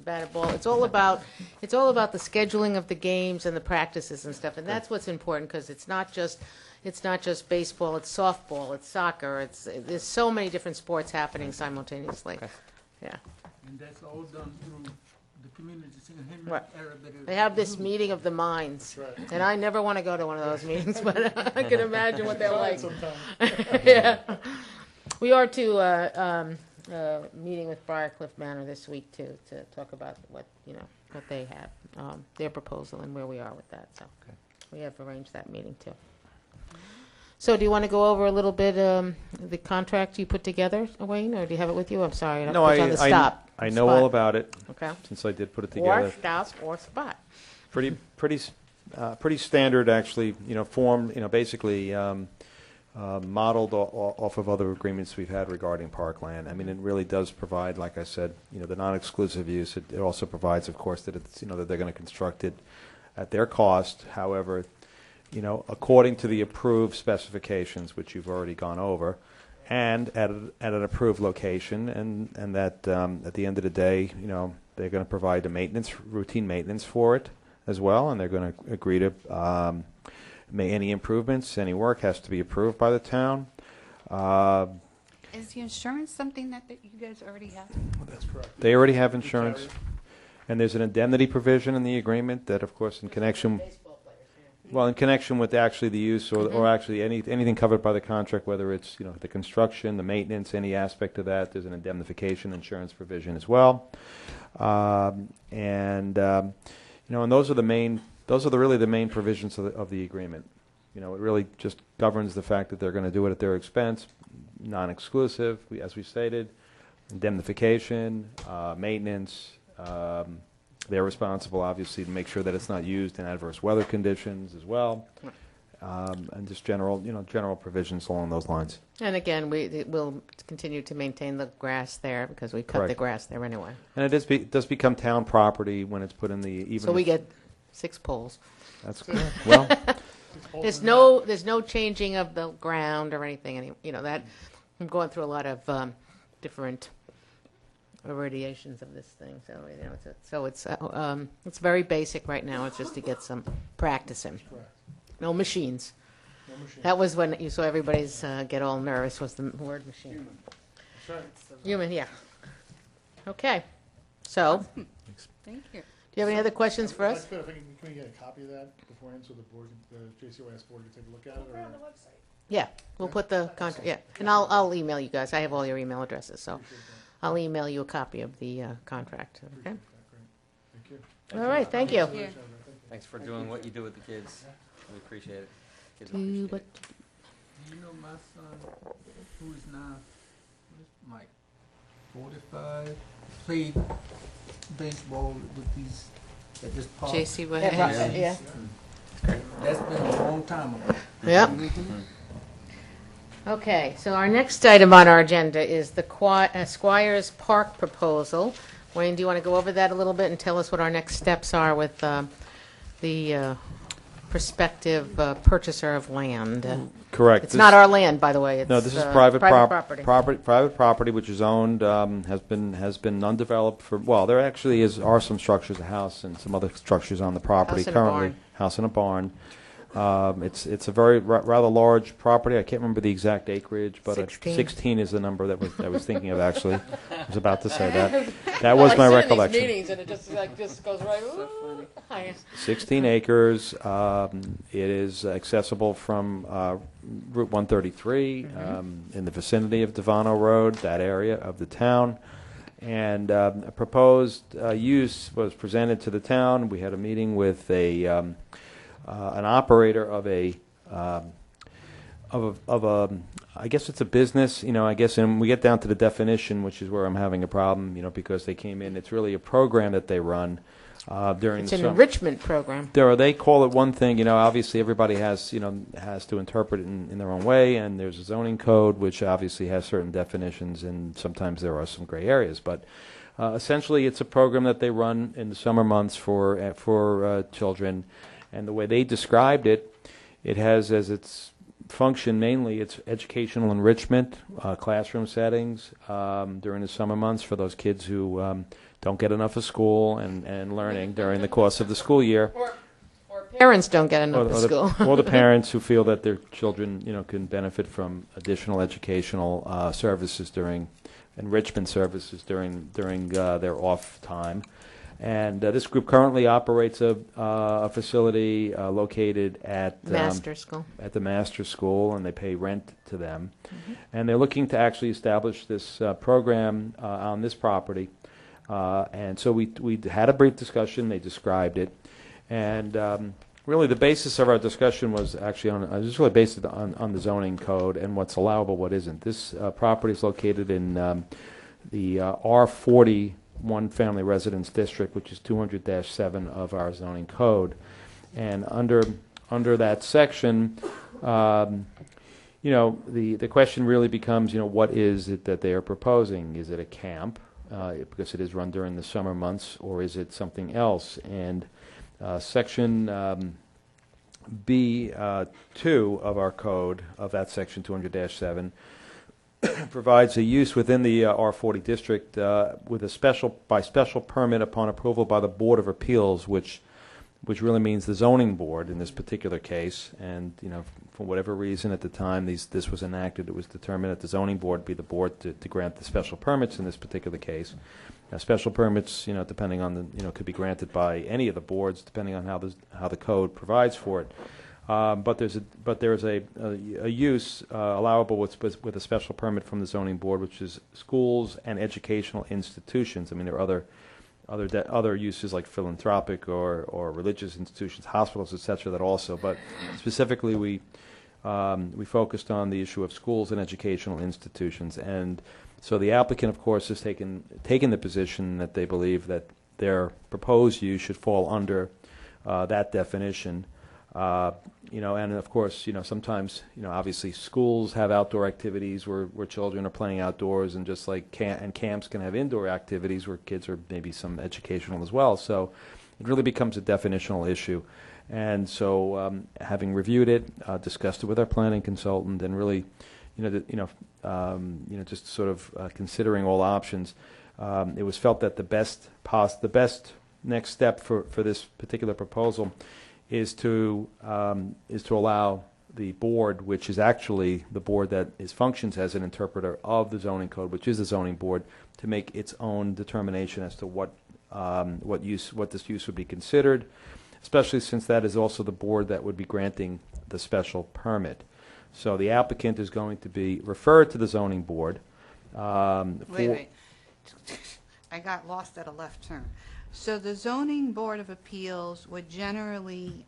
bat a ball. It's all about the scheduling of the games and the practices and stuff, and that's what's important, because it's not just baseball, it's softball, it's soccer, there's so many different sports happening simultaneously. Okay. Yeah. And that's all done through the community center Right. area that is. They have this meeting of the minds, That's right. and I never want to go to one of those meetings, but I can imagine what they're Try like. it sometime. Yeah. We are meeting with Briarcliff Manor this week too, to talk about what they have, their proposal and where we are with that. So we have arranged that meeting too. So do you want to go over a little bit the contract you put together, Wayne, or do you have it with you? I'm sorry, I No, put you on the spot. I know all about it. Okay. Since I did put it together. Or stop or spot. Pretty standard, actually. Form. Basically modeled off of other agreements we've had regarding parkland. I mean, it really does provide, like I said, the non-exclusive use. It also provides, of course, that it's that they're going to construct it at their cost. However, according to the approved specifications, which you've already gone over, and at an approved location, and that at the end of the day, they're going to provide the routine maintenance for it as well, and they're going to agree to make any improvements, any work has to be approved by the town. Is the insurance something that you guys already have? That's correct. They already have insurance, and there's an indemnity provision in the agreement that, of course, in connection with actually the use or actually anything covered by the contract, whether it's the construction, the maintenance, any aspect of that, there's an indemnification insurance provision as well, and those are really the main provisions of the agreement. It really just governs the fact that they're going to do it at their expense, non-exclusive, as we stated, indemnification, maintenance. They're responsible, obviously, to make sure that it's not used in adverse weather conditions as well, and just general provisions along those lines. And again, we'll continue to maintain the grass there because we cut the Correct. grass there anyway. And it does become town property when it's put in the So we get 6 poles. That's well. There's no changing of the ground or anything. That I'm going through a lot of different irradiations of this thing. So it's very basic right now. It's just to get some practice in. No machines. That was when you saw everybody's get all nervous. Was the word machine? Human, yeah. Okay. So, Thank you. do you have any other questions for us? Can we get a copy of that beforehand so the JCYS board can take a look at it? Or? Yeah, we'll put the contract. Yeah, and I'll email you guys. I have all your email addresses, so I'll email you a copy of the contract. Okay. Thank you. All right. Thank you. Thanks for doing what you do with the kids. We appreciate it. Kids Do appreciate what- it. My son, who is now, Mike, 45, played baseball with these at this park. JC West. Yeah. That's been a long time ago. Yep. Okay, so our next item on our agenda is the Squires Park proposal. Wayne, do you want to go over that a little bit and tell us what our next steps are with the prospective purchaser of land? Correct. It's not our land, by the way. It's No, this is private property. Private property, which is owned, has been undeveloped for, well, there actually are some structures, a house and some other structures on the property House and a currently. barn. House and a barn. It's a very rather large property. I can't remember the exact acreage, but 16 is the number that I was thinking of, actually. I was about to say that. That was my recollection. Meetings and it just goes right. Ooh. 16 acres. It is accessible from Route 133 in the vicinity of Devano Road, that area of the town. And a proposed use was presented to the town. We had a meeting with an operator of I guess it's a business, I guess, and we get down to the definition, which is where I'm having a problem, because they came in. It's really a program that they run during It's the an summer. enrichment program. They call it one thing, obviously everybody has to interpret it in their own way, and there's a zoning code which obviously has certain definitions, and sometimes there are some gray areas, but essentially it's a program that they run in the summer months for children, and the way they described it, it has as its function mainly it's educational enrichment, classroom settings during the summer months for those kids who don't get enough of school and learning during the course of the school year. Or parents don't get enough of school. Or the parents who feel that their children, can benefit from additional educational services enrichment services during their off time. And this group currently operates a facility located at Master School. At the Master School, and they pay rent to them. And they're looking to actually establish this program on this property. And so we had a brief discussion. They described it, and really the basis of our discussion was actually just really based on the zoning code and what's allowable, what isn't. This property is located in the R40 one-family residence district, which is 200-7 of our zoning code, and under that section, the question really becomes, what is it that they are proposing? Is it a camp? Because it is run during the summer months, or is it something else? And section B2 of our code, of that section 200-7, provides a use within the R40 district with by special permit upon approval by the Board of Appeals, which really means the zoning board in this particular case. And for whatever reason at the time this was enacted, it was determined that the zoning board be the board to grant the special permits in this particular case. Now, special permits, depending on could be granted by any of the boards depending on how the code provides for it. But there's a use allowable with a special permit from the zoning board, which is schools and educational institutions. I mean, there are other uses like philanthropic or religious institutions, hospitals, etc. that also. But specifically, we focused on the issue of schools and educational institutions. And so the applicant, of course, has taken the position that they believe that their proposed use should fall under that definition. And of course, sometimes, obviously schools have outdoor activities where children are playing outdoors, and just like camps can have indoor activities where kids are maybe some educational as well. So it really becomes a definitional issue. And so, having reviewed it, discussed it with our planning consultant, and really, just sort of considering all options, it was felt that the best next step for this particular proposal is to allow the board, which is actually the board that functions as an interpreter of the zoning code, which is the zoning board, to make its own determination as to what this use would be considered, especially since that is also the board that would be granting the special permit. So the applicant is going to be referred to the zoning board. Wait. I got lost at a left turn. So the Zoning Board of Appeals would generally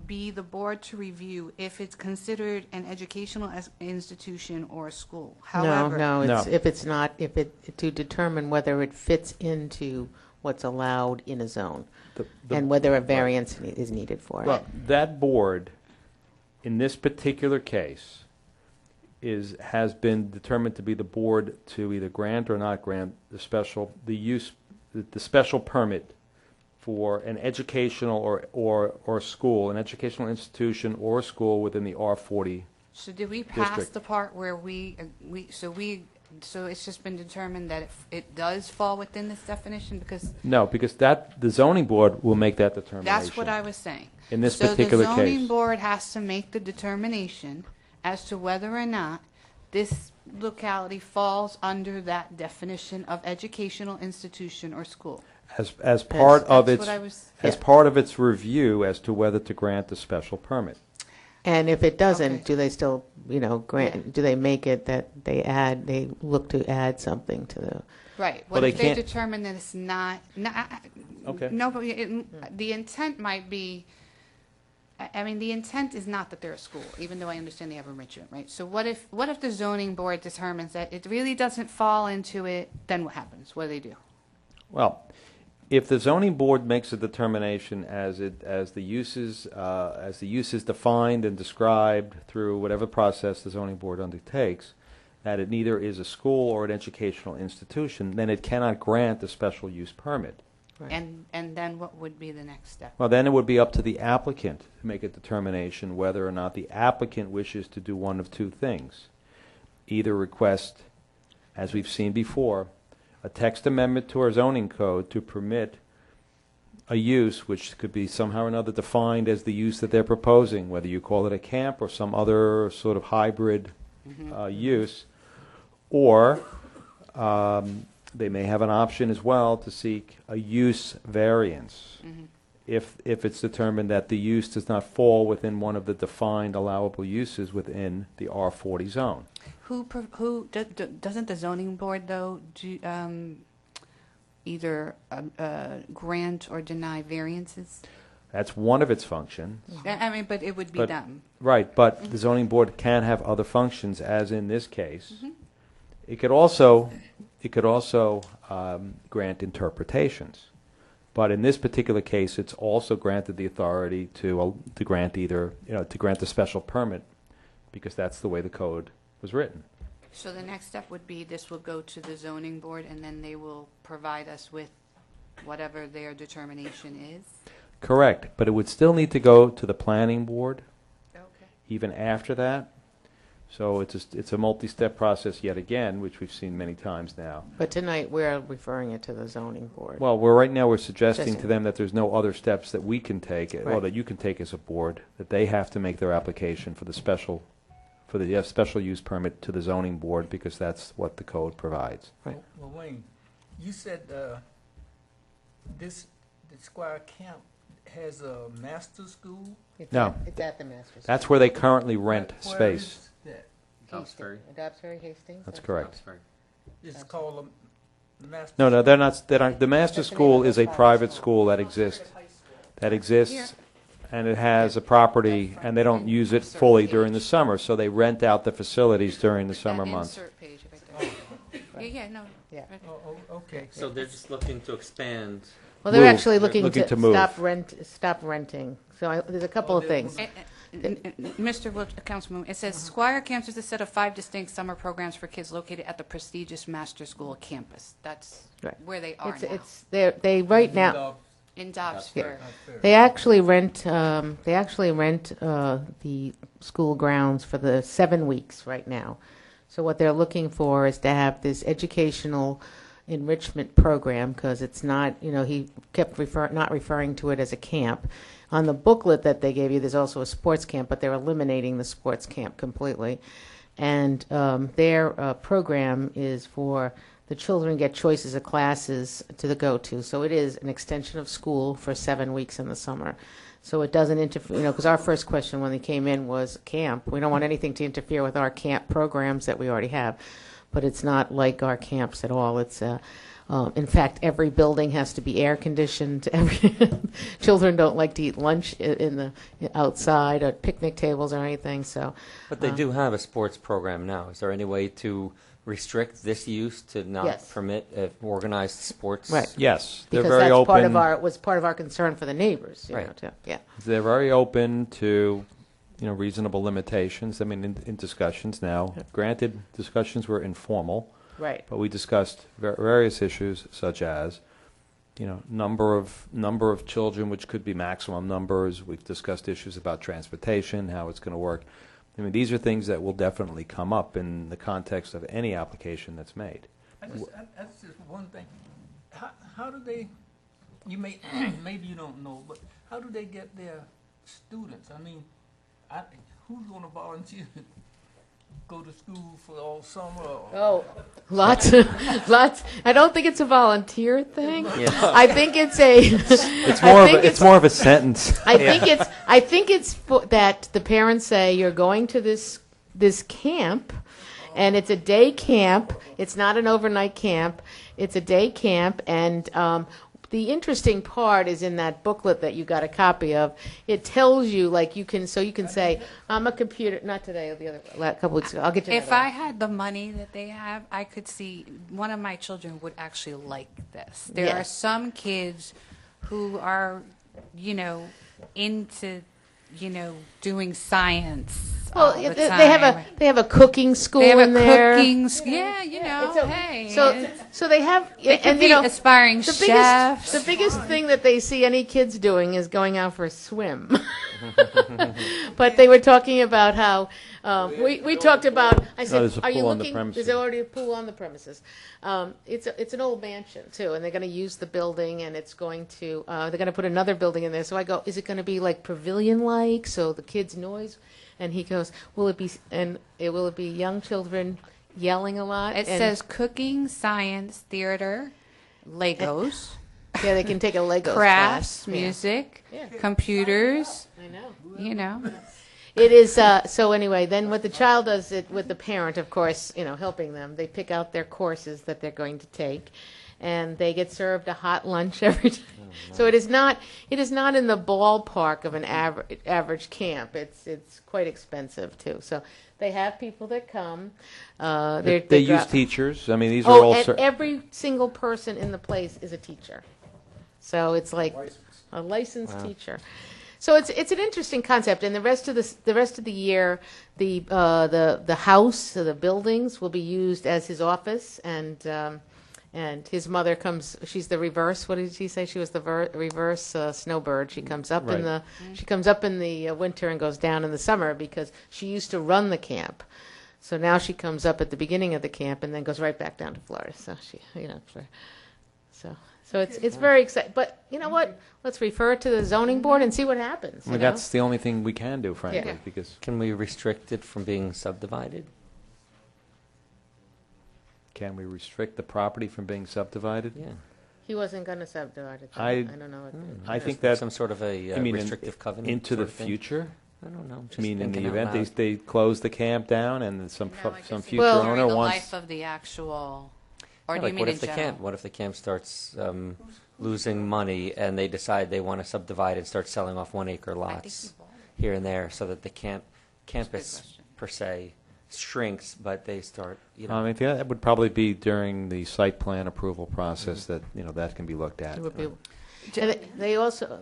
be the board to review if it's considered an educational institution or a school. However, No. If to determine whether it fits into what's allowed in a zone, The- and whether a variance is needed for Well, it. that board, in this particular case, has been determined to be the board to either grant or not grant the special permit for an educational or school, an educational institution or a school within the R40. So did we pass District. the part where so it's just been determined that it does fall within this definition? Because No, because the zoning board will make that determination. that's what I was saying. In this So particular the zoning case. board has to make the determination as to whether or not this locality falls under that definition of educational institution or school. As part of That's its, what I was- as Yeah. part of its review as to whether to grant the special permit. And if it doesn't, Okay. do they still, grant, do they make it that they look to add something to the, Right. Well, What they if they can't- determine that it's not? Okay. No, but the intent might be. I mean, the intent is not that they're a school, even though I understand they have enrichment, right? So what if the zoning board determines that it really doesn't fall into it? Then what happens? What do they do? Well, if the zoning board makes a determination as the uses defined and described through whatever process the zoning board undertakes, that it neither is a school or an educational institution, then it cannot grant the special use permit. And then what would be the next step? Well, then it would be up to the applicant to make a determination whether or not the applicant wishes to do one of two things. Either request, as we've seen before, a text amendment to our zoning code to permit a use which could be somehow or another defined as the use that they're proposing, whether you call it a camp or some other sort of hybrid use, or they may have an option as well to seek a use variance if it's determined that the use does not fall within one of the defined allowable uses within the R40 zone. Doesn't the zoning board though either grant or deny variances? That's one of its functions. I mean, but it would be But- them. Right, but the zoning board can have other functions, as in this case. It could also grant interpretations. But in this particular case, it's also granted the authority to grant to grant the special permit, because that's the way the code was written. So the next step would be this will go to the zoning board, and then they will provide us with whatever their determination is? Correct, but it would still need to go to the planning board Okay. even after that. So it's a multi-step process yet again, which we've seen many times now. but tonight we're referring it to the zoning board. Well, right now we're suggesting to Suggesting. them that there's no other steps that we can take, or Right. that you can take as a board, that they have to make their application for the special use permit to the zoning board, because that's what the code provides. Right. Well, Wayne, you said the Squire Camp has a master school? No. It's at the master's. That's where they currently rent Where space. is that? Dobsbury. Dobsbury, Hastings? That's correct. It's called a master. No, they're not. The master That's the name school of is the a private private school. school that exists, and it has a property, and they don't use it fully during the summer, so they rent out the facilities during the summer That months. insert page right there. Yeah, no. Yeah. right. Oh, okay. So they're just looking to expand. Well, they're Move. actually looking Looking to to move. stop renting. So there's a couple of things. Mr. Councilman, it says Squire Camps is a set of 5 distinct summer programs for kids located at the prestigious Master School campus. That's Right. where they are now. They right now, In Dobbsbury. they actually rent the school grounds for the 7 weeks right now. So what they're looking for is to have this educational enrichment program, because it's not, he kept not referring to it as a camp. On the booklet that they gave you, there's also a sports camp, but they're eliminating the sports camp completely. And their program is for the children get choices of classes to go to. So it is an extension of school for 7 weeks in the summer. So it doesn't interfere, because our first question when they came in was camp. We don't want anything to interfere with our camp programs that we already have. But it's not like our camps at all. It's In fact, every building has to be air conditioned. Children don't like to eat lunch in the outside or picnic tables or anything. So, But they do have a sports program now. Is there any way to restrict this use to not Yes. permit organized sports? Right. Yes, they're because very that's open. was part of our concern for the neighbors. You Right. know, too. Yeah. They're very open to, reasonable limitations. I mean, in discussions now. Granted, discussions were informal. Right. But we discussed various issues such as, number of children, which could be maximum numbers. We've discussed issues about transportation, how it's going to work. I mean, these are things that will definitely come up in the context of any application that's made. That's just one thing. How do they, maybe you don't know, but how do they get their students? I mean, who's going to volunteer to go to school for all summer? Oh, lots. I don't think it's a volunteer thing. Yeah. I think it's a. It's more of a sentence. I think it's that the parents say you're going to this camp, and it's a day camp. It's not an overnight camp. It's a day camp, and the interesting part is in that booklet that you got a copy of. It tells you, like, you can say, I'm a computer. Not today, the other couple weeks ago. I'll get you. If I had the money that they have, I could see one of my children would actually like this. There are Yes. some kids who are, into, doing science. Well, all the they time. have a cooking school They have in there. hey. So they have, They could and be aspiring the chefs. The biggest thing that they see any kids doing is going out for a swim. But they were talking about how we talked about. I said, there's a "Are you pool on the looking?" premises. There's already a pool on the premises. It's an old mansion too, and they're going to use the building, and it's going to they're going to put another building in there. So I go, "Is it going to be like pavilion-like, so the kids' noise?" And he goes, "Will it be young children yelling a lot?" It And- says cooking, science, theater, Legos, yeah, they can take a Legos crafts, class. Yeah. music, Yeah. computers. I know. It is so anyway, then what the child does it with the parent, of course, helping them. They pick out their courses that they're going to take, and they get served a hot lunch every day. So it is not in the ballpark of an average camp. It's quite expensive too. So they have people that come. They use teachers. I mean, these are all. And every single person in the place is a teacher. So it's like a licensed teacher. So it's an interesting concept, and the rest of the year, the house, the buildings will be used as his office, and his mother comes. She's the reverse. What did she say? She was the reverse snowbird. She comes up in the winter and goes down in the summer because she used to run the camp. So now she comes up at the beginning of the camp and then goes right back down to Florida. So So it's very exciting. But you know what? Let's refer it to the zoning board and see what happens. I mean, that's the only thing we can do, frankly, Yeah. because Can we restrict it from being subdivided? can we restrict the property from being subdivided? Yeah. He wasn't going to subdivide it. so I don't know. I think that Some sort of a you mean restrictive covenant into the sort of thing? future. I don't know. Just I mean, in the thinking out event loud. they close the camp down and some future Well- owner during the wants. life of the actual, or Yeah, do like you what mean if in the general? camp? What if the camp starts losing money and they decide they want to subdivide and start selling off 1 acre lots here and there, so that the campus per se shrinks, but they start. I mean, that would probably be during the site plan approval process that that can be looked at. It would be. And they also.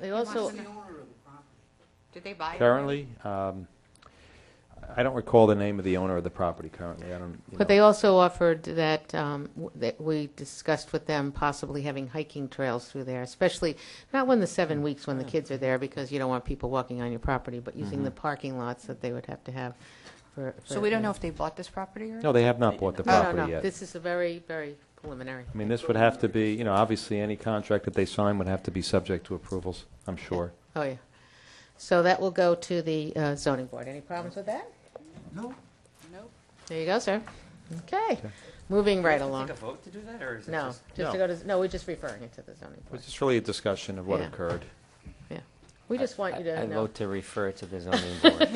Did they buy it? Currently, I don't recall the name of the owner of the property currently. I don't. But they also offered that, that we discussed with them possibly having hiking trails through there, especially not when the 7 weeks when the kids are there, because you don't want people walking on your property, but using the parking lots that they would have to have. So we don't know if they bought this property or? No, they have not bought the property no. yet. This is a very, very preliminary. I mean, this would have to be, obviously any contract that they sign would have to be subject to approvals, I'm sure. Oh, yeah. So that will go to the zoning board. Any problems with that? No. Nope. There you go, sir. Okay. Moving right along. Take a vote to do that, or is it No, just? just to go to, no, we're just referring it to the zoning board. It's just really a discussion of what Yeah. occurred. Yeah. We just want you to I know. vote to refer it to the zoning board.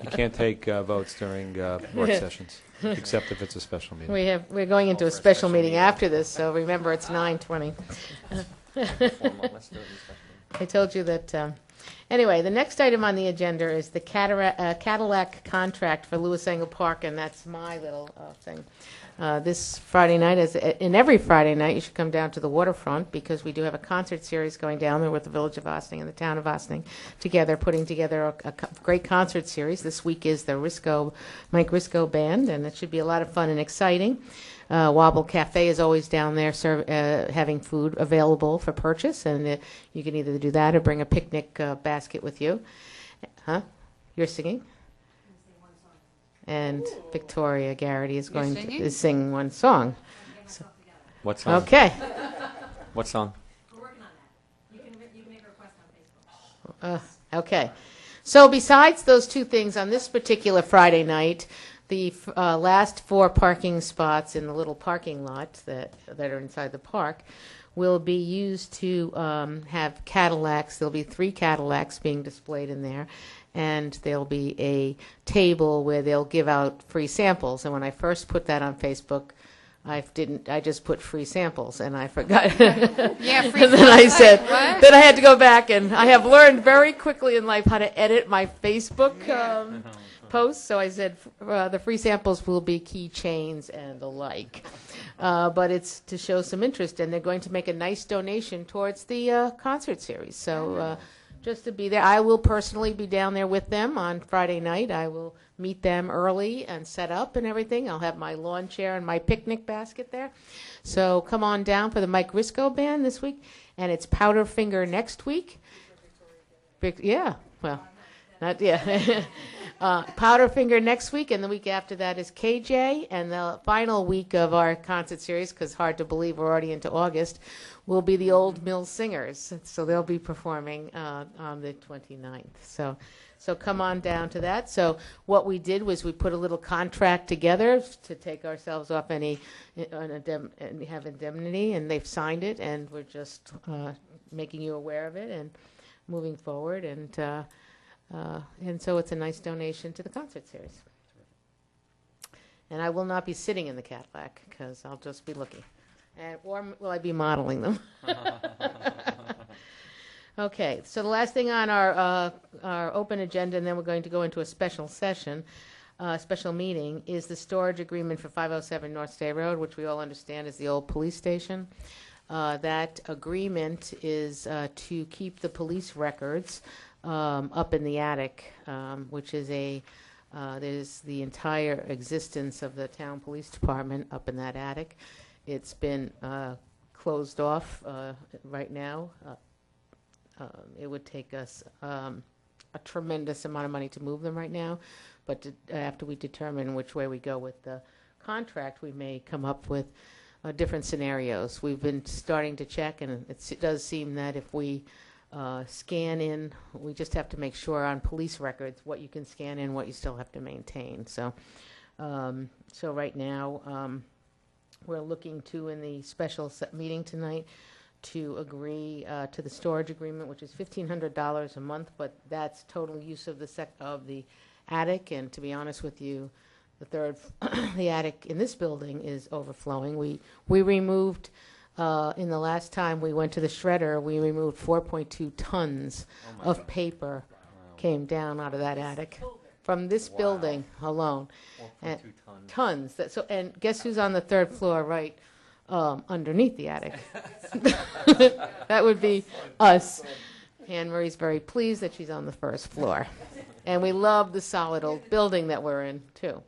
You can't take votes during work sessions, except if it's a special meeting. We're going into a special meeting after this, so remember, it's 9:20. I told you that. Anyway, the next item on the agenda is the Cadillac contract for Lewis Engle Park, and that's my little thing. This Friday night, and every Friday night, you should come down to the waterfront because we do have a concert series going down there with the Village of Ossining and the Town of Ossining together, putting together a great concert series. This week is the Mike Risco Band, and it should be a lot of fun and exciting. Wobble Cafe is always down there having food available for purchase, and you can either do that or bring a picnic basket with you. Huh? You're singing? And Victoria Garrity is going to sing one song. What song? Okay. What song? We're working on that. You can make a request on Facebook. Okay. So besides those two things, on this particular Friday night, the last 4 parking spots in the little parking lot that are inside the park will be used to have Cadillacs. There'll be 3 Cadillacs being displayed in there, and there'll be a table where they'll give out free samples. And when I first put that on Facebook, I just put free samples, and I forgot. Yeah, free and then I said, what? then I had to go back, and I have learned very quickly in life how to edit my Facebook posts. So I said the free samples will be keychains and the like. But it's to show some interest, and they're going to make a nice donation towards the concert series. So just to be there, I will personally be down there with them on Friday night. I will meet them early and set up and everything. I'll have my lawn chair and my picnic basket there. So come on down for the Mike Risco Band this week, and it's Powderfinger next week. Yeah, well, not yeah. Powderfinger next week, and the week after that is KJ, and the final week of our concert series, because hard to believe we're already into August, will be the Old Mill Singers. So they'll be performing on the 29th. So come on down to that. So what we did was we put a little contract together to take ourselves off any and have indemnity, and they've signed it, and we're just making you aware of it and moving forward, and so it's a nice donation to the concert series. And I will not be sitting in the Cadillac because I'll just be looking. Or will I be modeling them? Okay, so the last thing on our open agenda, and then we're going to go into a special session, special meeting, is the storage agreement for 507 North State Road, which we all understand is the old police station. That agreement is to keep the police records up in the attic, which is there's the entire existence of the town police department up in that attic. It's been closed off right now. It would take us a tremendous amount of money to move them right now, but after we determine which way we go with the contract, we may come up with different scenarios. We've been starting to check, and it does seem that if we scan in, we just have to make sure on police records what you can scan in, what you still have to maintain. So right now, we're looking to, in the special meeting tonight, to agree to the storage agreement, which is $1,500 a month, but that's total use of the attic. And to be honest with you, the attic in this building is overflowing. We removed. In the last time we went to the shredder, we removed 4.2 tons of paper came down out of that attic from this building alone. 4.2 tons. And guess who's on the 3rd floor, right underneath the attic? That would be us. Anne Marie's very pleased that she's on the 1st floor. And we love the solid old building that we're in, too.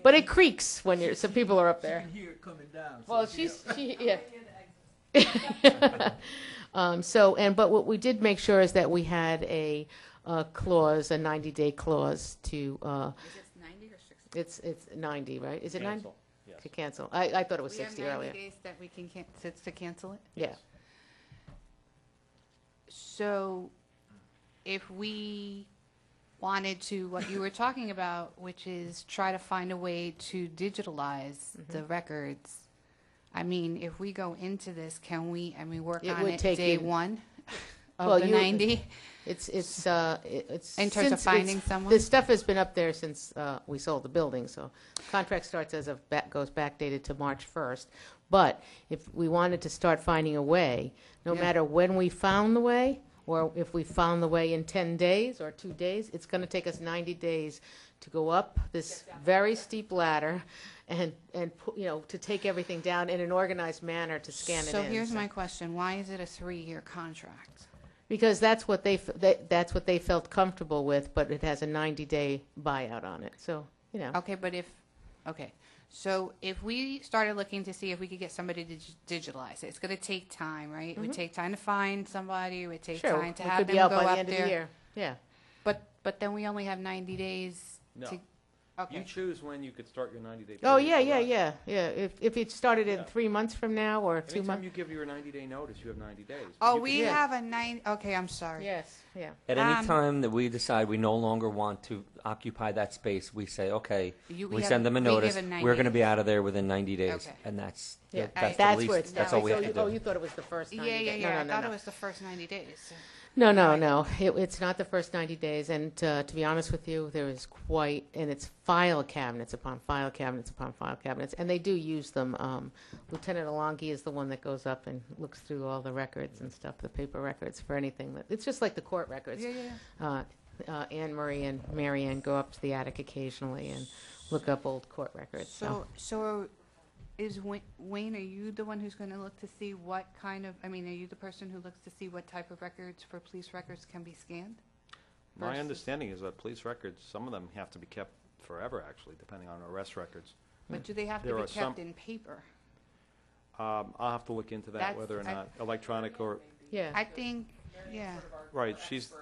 But it creaks when some people are up there. You can hear it coming down. Well, yeah. But what we did make sure is that we had a clause, a 90-day clause to. Is it 90 or 60? It's 90, right? Is it 90? Yes. To cancel. I thought it was 60 earlier. We have 90 days that we can to cancel it? Yeah. So if we wanted to, what you were talking about, which is try to find a way to digitalize the records. I mean, if we go into this, can we, work on it day one? of Well, the 90? It's In terms of finding someone? This stuff has been up there since we sold the building, so contract starts goes backdated to March 1st. But if we wanted to start finding a way, no matter when we found the way, or if we found the way in 10 days or 2 days, it's going to take us 90 days to go up this very steep ladder and to take everything down in an organized manner to scan it in. So here's my question. Why is it a 3-year contract? Because that's what that's what they felt comfortable with, but it has a 90-day buyout on it. So, Okay, but so if we started looking to see if we could get somebody to digitalize it, it's going to take time, right? It would take time to find somebody. It would take time to have them go up there. It could be out by the end of the year. Yeah. But then we only have 90 days to... Okay. You choose when you could start your 90-day period. Oh, yeah. If it started in 3 months from now or 2 months. Anytime you give your 90-day notice, you have 90 days. Oh, we have a 9... Okay, I'm sorry. Yes, yeah. At any time that we decide we no longer want to occupy that space, we say, okay, we send them a notice. We're going to be out of there within 90 days. Okay. And that's that's the where least, it's that's all we have to do. Oh, you thought it was the first 90 days. Yeah. No, I thought it was the first 90 days. No. It's not the first 90 days. And to be honest with you, there is and it's file cabinets upon file cabinets upon file cabinets. And they do use them. Lieutenant Alongi is the one that goes up and looks through all the records and stuff, the paper records for anything. It's just like the court records. Anne Marie and Mary Ann go up to the attic occasionally and look up old court records. So is Wayne, are you the one who's going to look to see what kind of, are you the person who looks to see what type of records for police records can be scanned? My understanding is that police records, some of them have to be kept forever, actually, depending on arrest records. But do they have to be kept in paper? I'll have to look into that, whether or not electronic or... Yeah. I think, Right, she's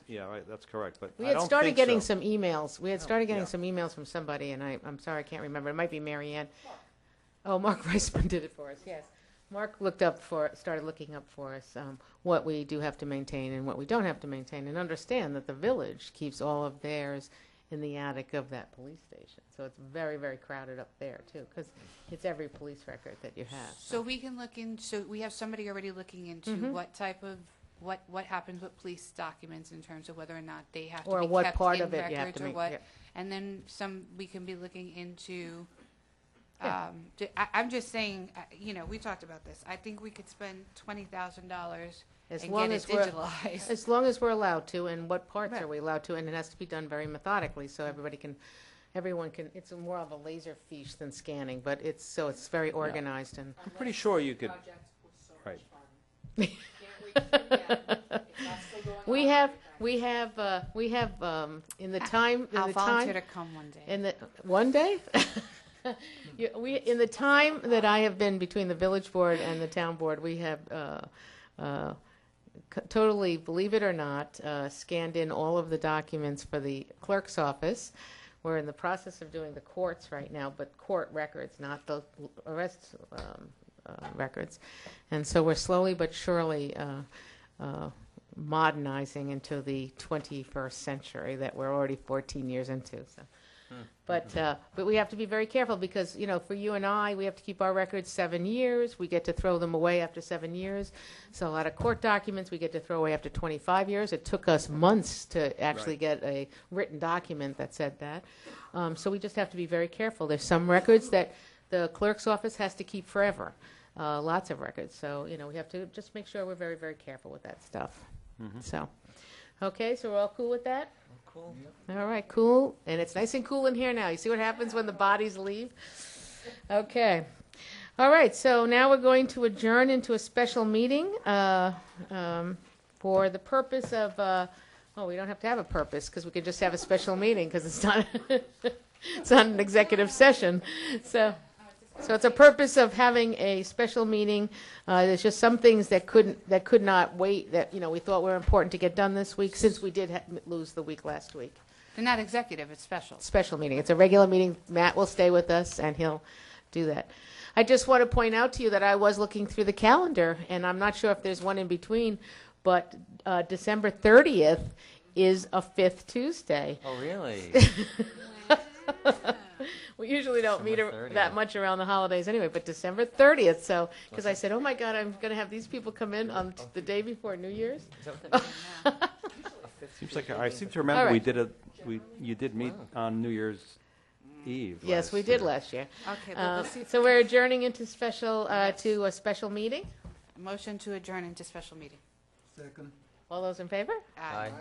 right, that's correct. But we had started getting some emails. We had started getting some emails from somebody, and I'm sorry, I can't remember. It might be Mary Ann. Oh, Mark Reisman did it for us, yes. Mark started looking up for us what we do have to maintain and what we don't have to maintain, and understand that the village keeps all of theirs in the attic of that police station. So it's very, very crowded up there, too, because it's every police record that you have. So we can look so we have somebody already looking into what type of, what happens with police documents in terms of whether or not they have to be kept in records, or what part of it you have to make. Yeah. And then we can be looking into... I'm just saying, we talked about this. I think we could spend $20,000 and get it digitalized. As long as we're allowed to, and what parts are we allowed to, and it has to be done very methodically, so everyone can. It's more of a laser fiche than scanning, but it's very organized and. I'm pretty sure you could. Right. We have in the time. I'll volunteer to come one day. One day. In the time that I have been between the village board and the town board, we have totally, believe it or not, scanned in all of the documents for the clerk's office. We're in the process of doing the courts right now, but court records, not the arrest records. And so we're slowly but surely modernizing into the 21st century that we're already 14 years into. So. But we have to be very careful because, for you and I, we have to keep our records 7 years. We get to throw them away after 7 years. So a lot of court documents we get to throw away after 25 years. It took us months to actually get a written document that said that. So we just have to be very careful. There's some records that the clerk's office has to keep forever, lots of records. So, we have to just make sure we're very, very careful with that stuff. So, okay, so we're all cool with that? Cool. All right, cool. And it's nice and cool in here now. You see what happens when the bodies leave? Okay. All right, so now we're going to adjourn into a special meeting for the purpose of, we don't have to have a purpose because we could just have a special meeting because it's not an executive session. So it's a purpose of having a special meeting. There's just some things that could not wait that we thought were important to get done this week since we did lose the week last week. They're not executive; it's special. Special meeting. It's a regular meeting. Matt will stay with us and he'll do that. I just want to point out to you that I was looking through the calendar and I'm not sure if there's one in between, but December 30th is a 5th Tuesday. Oh, really? We usually don't meet December 30th. that much around the holidays anyway, but December 30th, so, because I said, oh my God, I'm going to have these people come in on the day before New Year's. Seems like, I seem to All remember right. you did meet on New Year's Eve. Yes, we did last year. Okay, but let's see. So we're adjourning into to a special meeting. Motion to adjourn into special meeting. Second. All those in favor? Aye.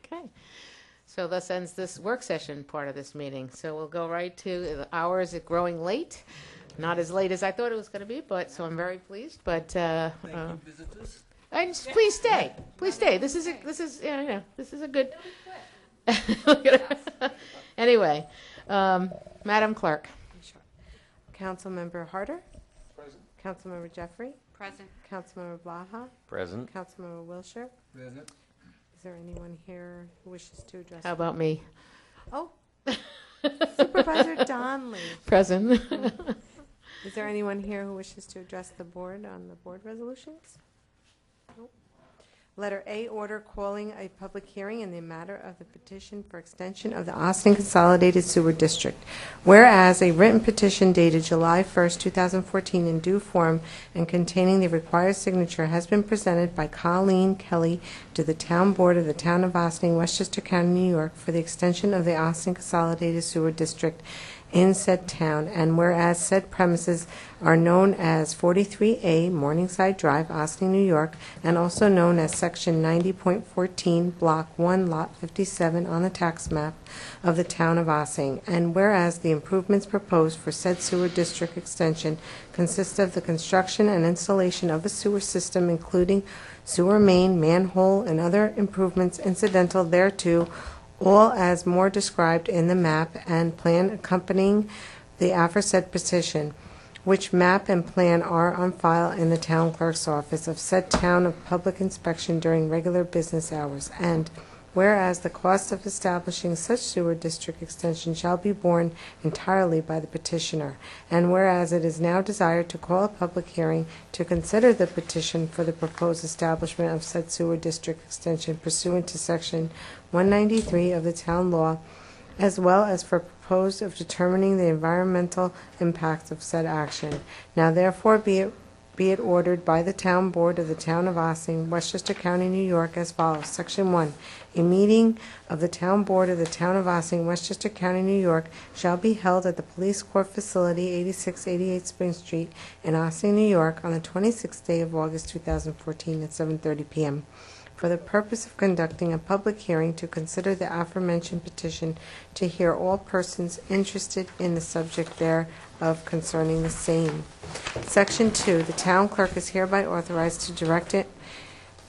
Okay. So thus ends this work session part of this meeting. So we'll go right to the hour. Is it growing late? Not as late as I thought it was going to be, but so I'm very pleased. But Thank you, visitors. and please stay. Please stay. This is this is a good. Anyway, Madam Clerk. Councilmember Harder? Present. Councilmember Jeffrey? Present. Councilmember Blaha? Present. Councilmember Wilshire? Present. Is there anyone here who wishes to address? How about me? Oh, Supervisor Donnelly. Present. Is there anyone here who wishes to address the board on the board resolutions? Nope. Letter A, order calling a public hearing in the matter of the petition for extension of the Austin Consolidated Sewer District. Whereas a written petition dated July 1st, 2014 in due form and containing the required signature has been presented by Colleen Kelly to the Town Board of the Town of Austin, Westchester County, New York for the extension of the Austin Consolidated Sewer District in said town, and whereas said premises are known as 43A Morningside Drive, Austin, New York, and also known as Section 90.14, Block 1, Lot 57 on the tax map of the town of Ossing, and whereas the improvements proposed for said sewer district extension consist of the construction and installation of a sewer system, including sewer main, manhole, and other improvements incidental thereto, all as more described in the map and plan accompanying the aforesaid petition, which map and plan are on file in the town clerk's office of said town of public inspection during regular business hours, and whereas the cost of establishing such sewer district extension shall be borne entirely by the petitioner, and whereas it is now desired to call a public hearing to consider the petition for the proposed establishment of said sewer district extension pursuant to Section 193 of the town law, as well as for proposed of determining the environmental impacts of said action. Now therefore be it ordered by the Town Board of the Town of Ossing, Westchester County, New York, as follows. Section 1. A meeting of the Town Board of the Town of Ossing, Westchester County, New York, shall be held at the Police Court Facility, 8688 Spring Street, in Ossing, New York, on the 26th day of August 2014 at 7:30 p.m. for the purpose of conducting a public hearing to consider the aforementioned petition, to hear all persons interested in the subject thereof concerning the same. Section 2, the town clerk is hereby authorized to directed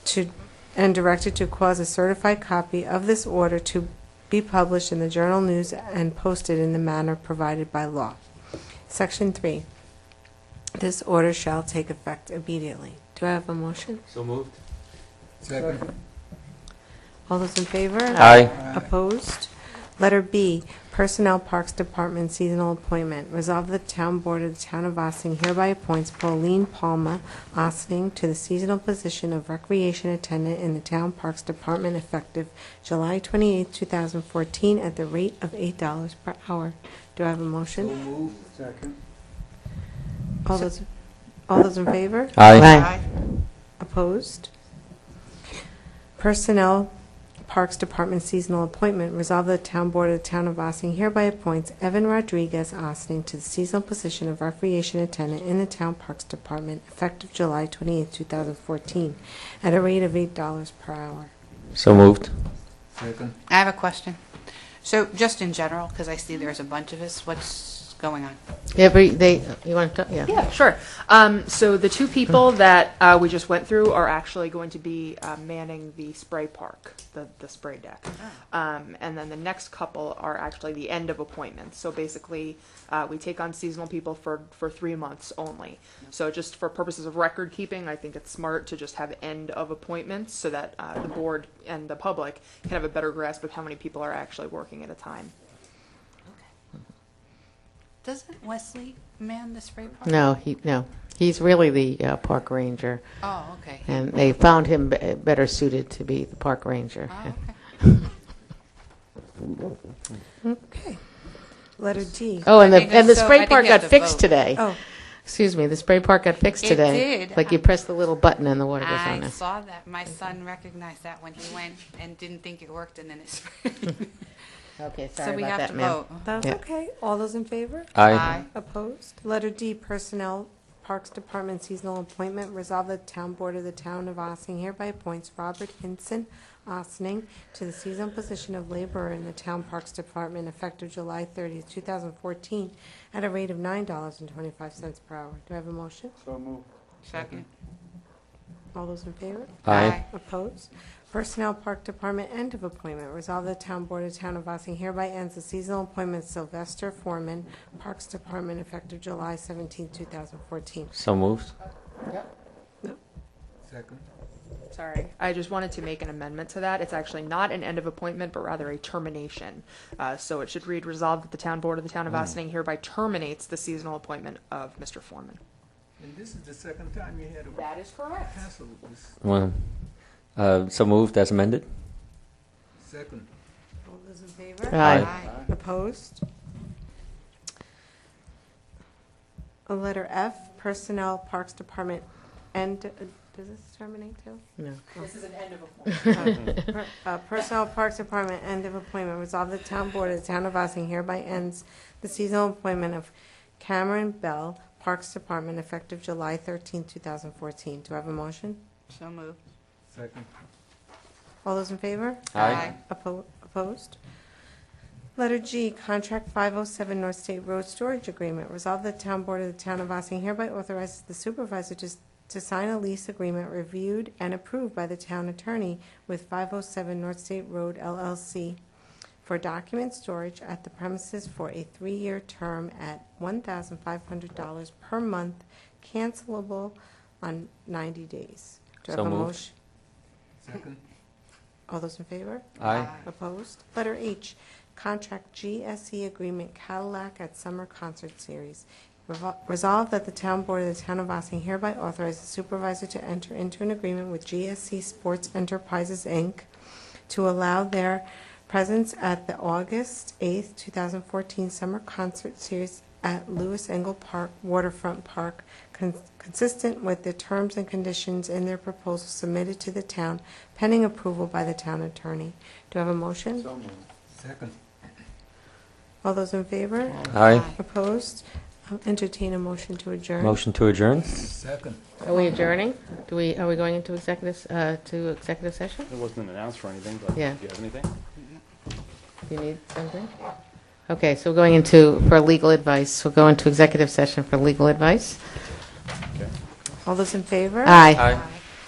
to cause a certified copy of this order to be published in the Journal News and posted in the manner provided by law. Section 3, this order shall take effect immediately. Do I have a motion? So moved. Second. All those in favor? Aye. Opposed? Letter B, Personnel Parks Department Seasonal Appointment. Resolve the Town Board of the Town of Ossing hereby appoints Pauline Palma Ossing to the seasonal position of Recreation Attendant in the Town Parks Department effective July 28, 2014 at the rate of $8 per hour. Do I have a motion? So moved. Second. All those in favor? Aye. Opposed? Personnel Parks Department Seasonal Appointment. Resolve the Town Board of the Town of Ossing hereby appoints Evan Rodriguez Ossing to the seasonal position of Recreation Attendant in the Town Parks Department effective July 28, 2014 at a rate of $8 per hour. So moved. Second. I have a question. So just in general, because I see there's a bunch of us, what's going on? Yeah, but you want to? Yeah. Yeah, sure. So the two people that we just went through are actually going to be manning the spray park, the spray deck. And then the next couple are actually the end of appointments. So basically, we take on seasonal people for 3 months only. So just for purposes of record keeping, I think it's smart to just have end of appointments so that the board and the public can have a better grasp of how many people are actually working at a time. Doesn't Wesley man the spray park? No. He's really the park ranger. Oh, okay. And they found him better suited to be the park ranger. Oh, okay. Okay. Letter D. Oh, and I the think so. I spray think park you have got to fixed vote. today. Oh, Excuse me, the spray park got fixed It today. did. Like you press the little button and the water goes on I there. saw that. My son recognized that when he went and didn't think it worked, and then it sprayed. Okay, So sorry we about have that, to ma'am. vote. that's Yeah. okay. All those in favor? Aye. Opposed? Letter D, Personnel, Parks Department seasonal appointment. Resolve that the Town Board of the Town of Ossining hereby appoints Robert Hinson Ossining to the seasonal position of laborer in the Town Parks Department effective July 30th, 2014, at a rate of $9.25 per hour. Do I have a motion? So moved. Second. All those in favor? Aye. Opposed? Personnel Park Department, end of appointment. Resolve the Town Board of the Town of Ossining hereby ends the seasonal appointment of Sylvester Foreman, Parks Department, effective July 17, 2014. So moved. Second. Sorry, I just wanted to make an amendment to that. It's actually not an end of appointment, but rather a termination. So it should read, resolved that the Town Board of the Town of Ossining hereby terminates the seasonal appointment of Mr. Foreman. And this is the second time you had to That is correct. cancel this. Well, so moved as amended. Second. All those in favor? Aye. Opposed? Letter F, Personnel Parks Department, end, does this terminate too? No. This is an end of appointment. Personnel Parks Department, end of appointment. Resolve the Town Board of the Town of Ossining hereby ends the seasonal appointment of Cameron Bell, Parks Department, effective July 13, 2014. Do I have a motion? So moved. Second. All those in favor? Aye. Opposed? Letter G, Contract 507 North State Road Storage Agreement. Resolve the Town Board of the Town of Ossining hereby authorizes the supervisor to sign a lease agreement reviewed and approved by the town attorney with 507 North State Road LLC for document storage at the premises for a 3-year term at $1,500 per month, cancelable on 90 days. Do I So have a moved. motion? Second. All those in favor? Aye. Opposed? Letter H, Contract GSE Agreement Cadillac at Summer Concert Series. Resolved that the Town Board of the Town of Ossining hereby authorizes the supervisor to enter into an agreement with GSC Sports Enterprises, Inc. to allow their presence at the August 8th, 2014 Summer Concert Series at Lewis Engle Park, Waterfront Park, consistent with the terms and conditions in their proposal submitted to the town, pending approval by the town attorney. Do I have a motion? So moved. Second. All those in favor? Aye. Opposed? I'll entertain a motion to adjourn. Motion to adjourn. Second. Are we adjourning? Are we going into executive session? It wasn't announced or anything, but Yeah. do you have anything? Do you need something? Okay, so we're going for legal advice. We'll go into executive session for legal advice. All those in favor? Aye. Aye.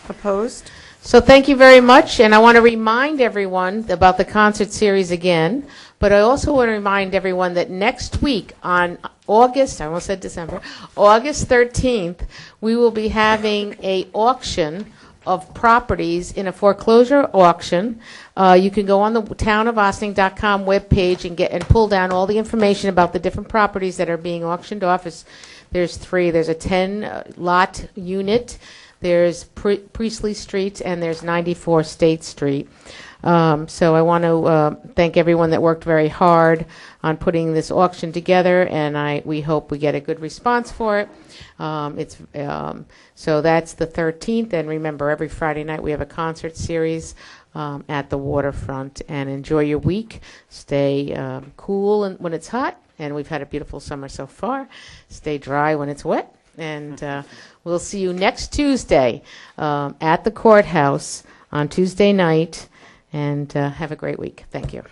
Opposed? So thank you very much, and I want to remind everyone about the concert series again, but I also want to remind everyone that next week on August 13th, we will be having a auction of properties in a foreclosure auction. You can go on the townofossining.com webpage and pull down all the information about the different properties that are being auctioned off. There's 3. There's a 10-lot unit. There's Priestley Street, and there's 94 State Street. So I want to thank everyone that worked very hard on putting this auction together, and we hope we get a good response for it. So that's the 13th, and remember, every Friday night we have a concert series at the waterfront. And enjoy your week. Stay cool when it's hot, and we've had a beautiful summer so far. Stay dry when it's wet, and we'll see you next Tuesday at the courthouse on Tuesday night. And have a great week. Thank you.